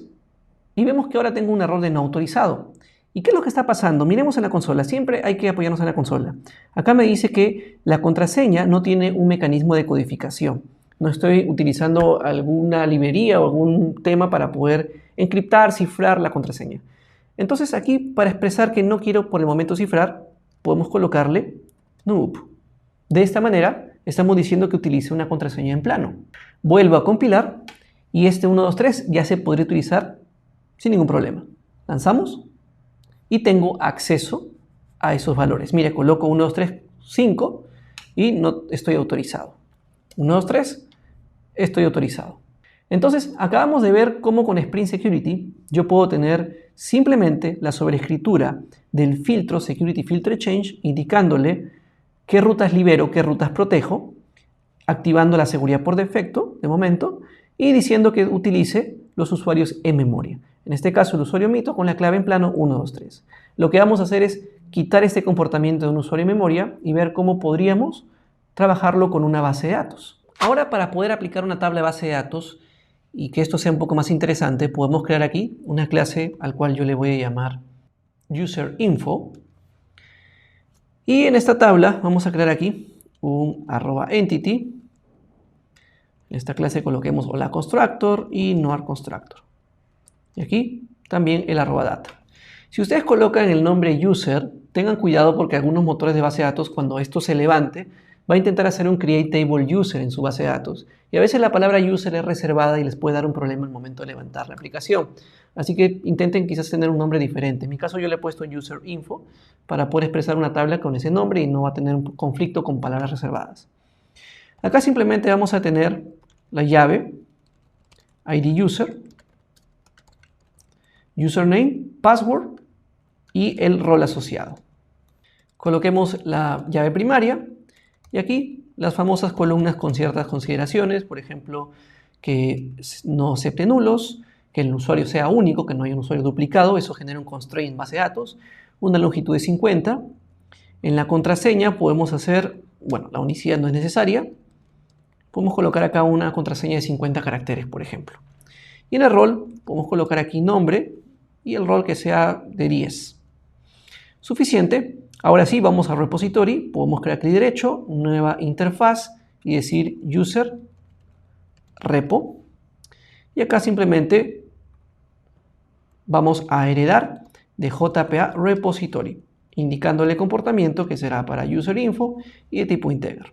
y vemos que ahora tengo un error de no autorizado. ¿Y qué es lo que está pasando? Miremos en la consola, siempre hay que apoyarnos en la consola. Acá me dice que la contraseña no tiene un mecanismo de codificación. No estoy utilizando alguna librería o algún tema para poder encriptar, cifrar la contraseña. Entonces aquí, para expresar que no quiero por el momento cifrar, podemos colocarle noob. De esta manera, estamos diciendo que utilice una contraseña en plano. Vuelvo a compilar y este 123 ya se podría utilizar sin ningún problema. Lanzamos y tengo acceso a esos valores. Mire, coloco 1235 y no estoy autorizado. 123, estoy autorizado. Entonces, acabamos de ver cómo con Spring Security yo puedo tener simplemente la sobreescritura del filtro Security Filter Change indicándole qué rutas libero, qué rutas protejo, activando la seguridad por defecto de momento y diciendo que utilice los usuarios en memoria. En este caso el usuario mito con la clave en plano 123. Lo que vamos a hacer es quitar este comportamiento de un usuario en memoria y ver cómo podríamos trabajarlo con una base de datos. Ahora, para poder aplicar una tabla de base de datos y que esto sea un poco más interesante, podemos crear aquí una clase al cual yo le voy a llamar UserInfo. Y en esta tabla vamos a crear aquí un @entity. En esta clase coloquemos hola constructor y noar constructor. Y aquí también el @data. Si ustedes colocan el nombre user, tengan cuidado porque algunos motores de base de datos, cuando esto se levante, va a intentar hacer un create table user en su base de datos. Y a veces la palabra user es reservada y les puede dar un problema al momento de levantar la aplicación. Así que intenten quizás tener un nombre diferente. En mi caso yo le he puesto UserInfo para poder expresar una tabla con ese nombre y no va a tener un conflicto con palabras reservadas. Acá simplemente vamos a tener la llave ID user, username, password y el rol asociado. Coloquemos la llave primaria y aquí las famosas columnas con ciertas consideraciones, por ejemplo, que no acepte nulos, que el usuario sea único, que no haya un usuario duplicado, eso genera un constraint en base de datos, una longitud de 50. En la contraseña podemos hacer, bueno, la unicidad no es necesaria, podemos colocar acá una contraseña de 50 caracteres, por ejemplo. Y en el rol podemos colocar aquí nombre y el rol que sea de 10. Suficiente. Ahora sí, vamos al repository, podemos crear clic derecho, nueva interfaz y decir user repo. Y acá simplemente vamos a heredar de JPA repository, indicándole el comportamiento que será para userinfo y de tipo integer.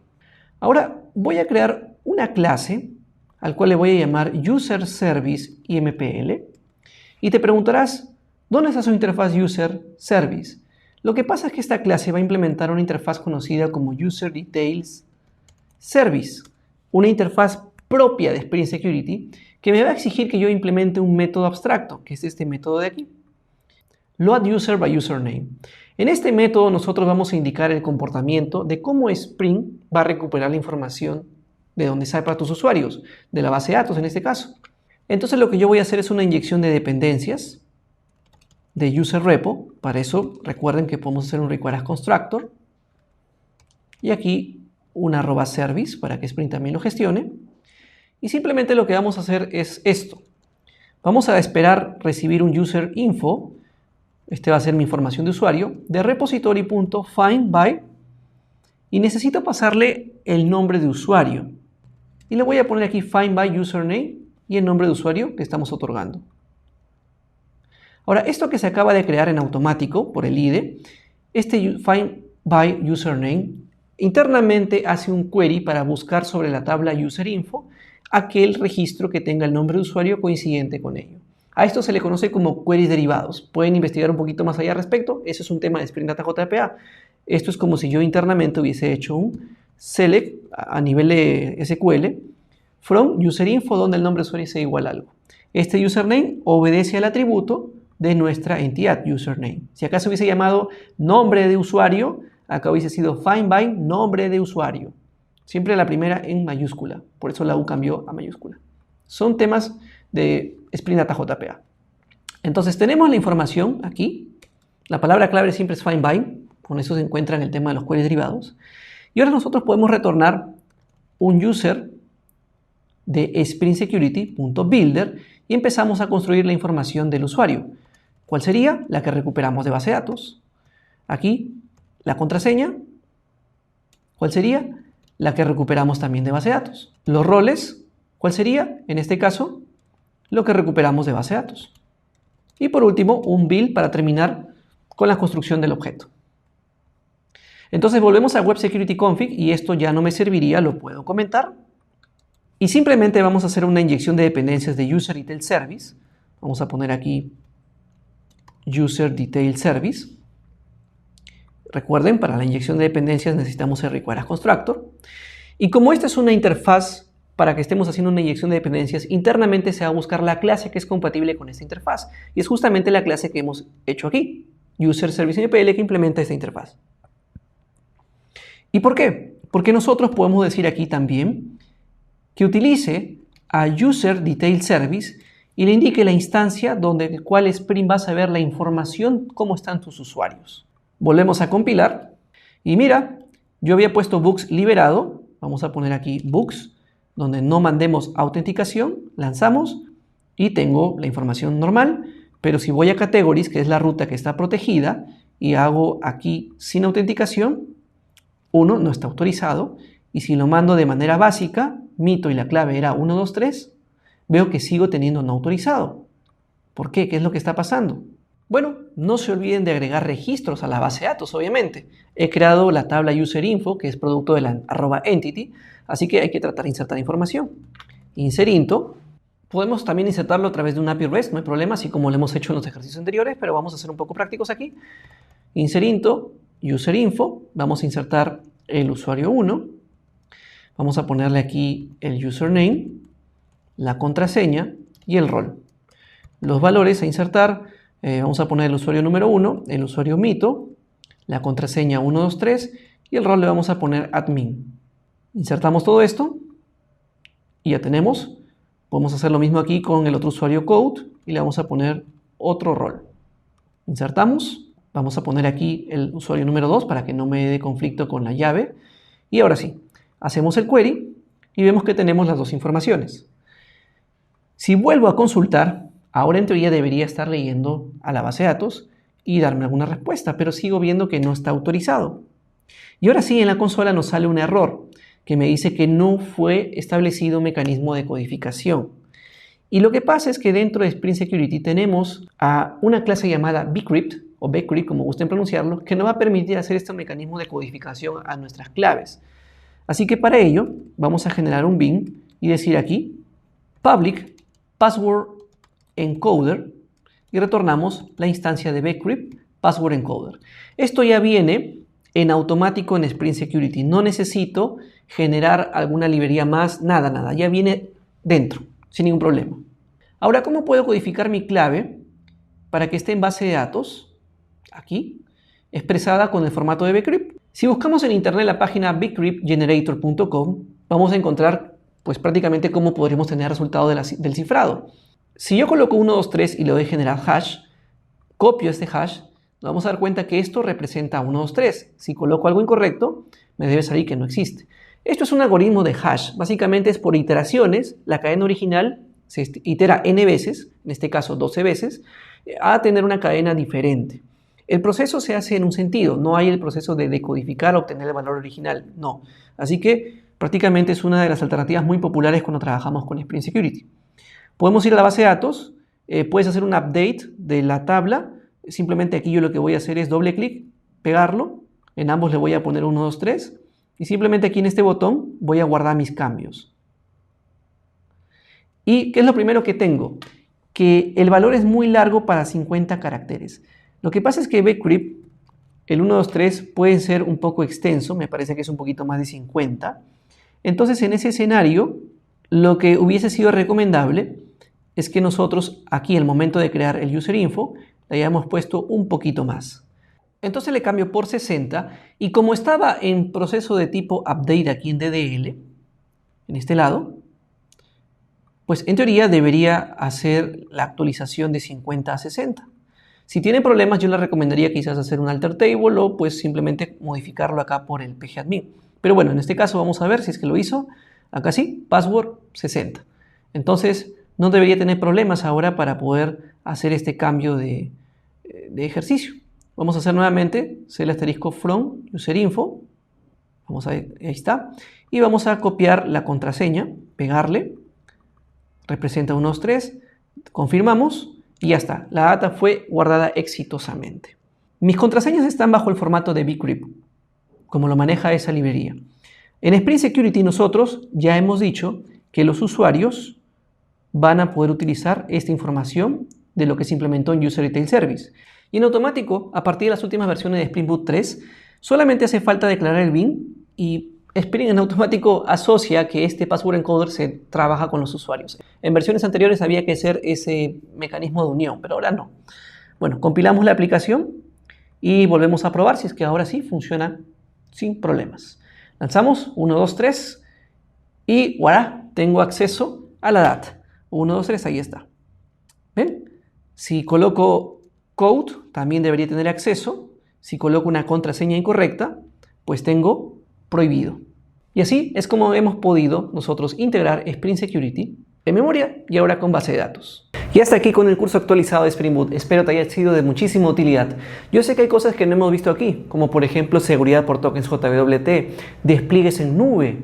Ahora voy a crear una clase al cual le voy a llamar userService.impl y te preguntarás, ¿dónde está su interfaz userService? Lo que pasa es que esta clase va a implementar una interfaz conocida como UserDetailsService, una interfaz propia de Spring Security que me va a exigir que yo implemente un método abstracto, que es este método de aquí, loadUser_by_username. En este método nosotros vamos a indicar el comportamiento de cómo Spring va a recuperar la información de donde sale para tus usuarios, de la base de datos en este caso. Entonces lo que yo voy a hacer es una inyección de dependencias de userRepo. Para eso recuerden que podemos hacer un require as constructor y aquí un @service para que Spring también lo gestione. Y simplemente lo que vamos a hacer es esto. Vamos a esperar recibir un userinfo, este va a ser mi información de usuario, de repository.findBy y necesito pasarle el nombre de usuario. Y le voy a poner aquí findByUsername y el nombre de usuario que estamos otorgando. Ahora, esto que se acaba de crear en automático por el IDE, este findByUsername internamente hace un query para buscar sobre la tabla userinfo aquel registro que tenga el nombre de usuario coincidente con ello. A esto se le conoce como queries derivados. Pueden investigar un poquito más allá al respecto. Eso es un tema de Spring Data JPA. Esto es como si yo internamente hubiese hecho un select a nivel de SQL from userinfo donde el nombre de usuario sea igual a algo. Este username obedece al atributo de nuestra entidad username. Si acá se hubiese llamado nombre de usuario, acá hubiese sido findBy nombre de usuario. Siempre la primera en mayúscula. Por eso la U cambió a mayúscula. Son temas de Spring Data JPA. Entonces tenemos la información aquí. La palabra clave siempre es find by. Con eso se encuentra en el tema de los queries derivados. Y ahora nosotros podemos retornar un user de SpringSecurity.builder y empezamos a construir la información del usuario. ¿Cuál sería? La que recuperamos de base de datos. Aquí, la contraseña. ¿Cuál sería? La que recuperamos también de base de datos. Los roles. ¿Cuál sería? En este caso, lo que recuperamos de base de datos. Y por último, un build para terminar con la construcción del objeto. Entonces volvemos a Web Security Config y esto ya no me serviría, lo puedo comentar. Y simplemente vamos a hacer una inyección de dependencias de User Detail Service. Vamos a poner aquí User Detail Service. Recuerden, para la inyección de dependencias necesitamos el require as constructor. Y como esta es una interfaz para que estemos haciendo una inyección de dependencias, internamente se va a buscar la clase que es compatible con esta interfaz. Y es justamente la clase que hemos hecho aquí, User Service MPL, que implementa esta interfaz. ¿Y por qué? Porque nosotros podemos decir aquí también que utilice a User Detail Service y le indique la instancia donde el cual Spring va a saber la información cómo están tus usuarios. Volvemos a compilar y mira, yo había puesto books liberado. Vamos a poner aquí books, donde no mandemos autenticación, lanzamos y tengo la información normal. Pero si voy a categories, que es la ruta que está protegida, y hago aquí sin autenticación, 1 no está autorizado, y si lo mando de manera básica, mito y la clave era 123, veo que sigo teniendo no autorizado. ¿Por qué? ¿Qué es lo que está pasando? Bueno, no se olviden de agregar registros a la base de datos, obviamente. He creado la tabla userinfo, que es producto de la @entity, así que hay que tratar de insertar información. Inserinto, podemos también insertarlo a través de un API REST, no hay problema, así como lo hemos hecho en los ejercicios anteriores, pero vamos a ser un poco prácticos aquí. Inserinto, userinfo, vamos a insertar el usuario 1, vamos a ponerle aquí el username, la contraseña y el rol. Los valores a insertar, vamos a poner el usuario número 1, el usuario mito, la contraseña 123 y el rol le vamos a poner admin. Insertamos todo esto y ya tenemos. Podemos hacer lo mismo aquí con el otro usuario code y le vamos a poner otro rol. Insertamos. Vamos a poner aquí el usuario número 2 para que no me dé conflicto con la llave. Y ahora sí, hacemos el query y vemos que tenemos las dos informaciones. Si vuelvo a consultar, ahora en teoría debería estar leyendo a la base de datos y darme alguna respuesta, pero sigo viendo que no está autorizado. Y ahora sí, en la consola nos sale un error que me dice que no fue establecido un mecanismo de codificación. Y lo que pasa es que dentro de Spring Security tenemos a una clase llamada bcrypt, o bcrypt como gusten pronunciarlo, que nos va a permitir hacer este mecanismo de codificación a nuestras claves. Así que para ello vamos a generar un bin y decir aquí public password encoder y retornamos la instancia de bcrypt password encoder. Esto ya viene en automático en Spring Security. No necesito generar alguna librería más, nada. Ya viene dentro, sin ningún problema. Ahora, ¿cómo puedo codificar mi clave para que esté en base de datos? Aquí, expresada con el formato de bcrypt. Si buscamos en internet la página bcryptgenerator.com, vamos a encontrar pues prácticamente cómo podríamos tener resultado del cifrado. Si yo coloco 123 y le doy generar hash, copio este hash, nos vamos a dar cuenta que esto representa 123. Si coloco algo incorrecto, me debe salir que no existe. Esto es un algoritmo de hash. Básicamente es por iteraciones. La cadena original se itera n veces, en este caso 12 veces, a tener una cadena diferente. El proceso se hace en un sentido, no hay el proceso de decodificar o obtener el valor original, no. Así que prácticamente es una de las alternativas muy populares cuando trabajamos con Spring Security. Podemos ir a la base de datos, puedes hacer un update de la tabla, simplemente aquí yo lo que voy a hacer es doble clic, pegarlo, en ambos le voy a poner 1, 2, 3 y simplemente aquí en este botón voy a guardar mis cambios. ¿Y qué es lo primero que tengo? Que el valor es muy largo para 50 caracteres. Lo que pasa es que bcrypt, el 1, 2, 3 puede ser un poco extenso, me parece que es un poquito más de 50. Entonces en ese escenario, lo que hubiese sido recomendable es que nosotros aquí al momento de crear el userinfo le hayamos puesto un poquito más. Entonces le cambio por 60 y como estaba en proceso de tipo update aquí en DDL, en este lado, pues en teoría debería hacer la actualización de 50 a 60. Si tiene problemas, yo le recomendaría quizás hacer un alter table o pues simplemente modificarlo acá por el pgadmin. Pero bueno, en este caso vamos a ver si es que lo hizo. Acá sí, password 60. Entonces no debería tener problemas ahora para poder hacer este cambio de ejercicio. Vamos a hacer nuevamente /* from userinfo. Vamos a ver, ahí está. Y vamos a copiar la contraseña, pegarle. Representa 1, 2, 3. Confirmamos y ya está. La data fue guardada exitosamente. Mis contraseñas están bajo el formato de bcrypt, como lo maneja esa librería. En Spring Security nosotros ya hemos dicho que los usuarios van a poder utilizar esta información de lo que se implementó en User Detail Service. Y en automático, a partir de las últimas versiones de Spring Boot 3, solamente hace falta declarar el bin y Spring en automático asocia que este password encoder se trabaja con los usuarios. En versiones anteriores había que hacer ese mecanismo de unión, pero ahora no. Bueno, compilamos la aplicación y volvemos a probar si es que ahora sí funciona sin problemas. Lanzamos 1, 2, 3 y voilà, tengo acceso a la data. 1, 2, 3, ahí está. ¿Ven? Si coloco code, también debería tener acceso. Si coloco una contraseña incorrecta, pues tengo prohibido. Y así es como hemos podido nosotros integrar Spring Security en memoria y ahora con base de datos. Y hasta aquí con el curso actualizado de Spring Boot. Espero te haya sido de muchísima utilidad. Yo sé que hay cosas que no hemos visto aquí, como por ejemplo seguridad por tokens JWT, despliegues en nube,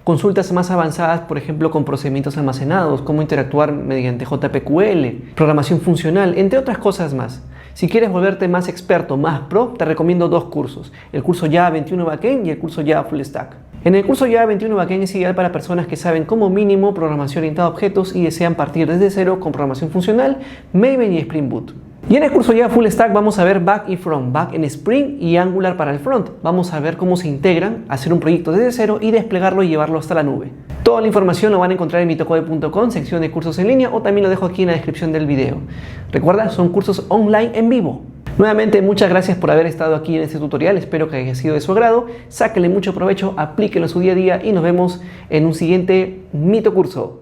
consultas más avanzadas, por ejemplo, con procedimientos almacenados, cómo interactuar mediante JPQL, programación funcional, entre otras cosas más. Si quieres volverte más experto, más pro, te recomiendo dos cursos, el curso Java 21 Backend y el curso Java Full Stack. En el curso Java 21 Backend es ideal para personas que saben como mínimo programación orientada a objetos y desean partir desde cero con programación funcional, Maven y Spring Boot. Y en el curso Java Full Stack vamos a ver Back y Front, Back en Spring y Angular para el Front. Vamos a ver cómo se integran, hacer un proyecto desde cero y desplegarlo y llevarlo hasta la nube. Toda la información lo van a encontrar en mitocode.com, sección de cursos en línea, o también lo dejo aquí en la descripción del video. Recuerda, son cursos online en vivo. Nuevamente, muchas gracias por haber estado aquí en este tutorial, espero que haya sido de su agrado, sáquenle mucho provecho, aplíquenlo en su día a día y nos vemos en un siguiente Mito Curso.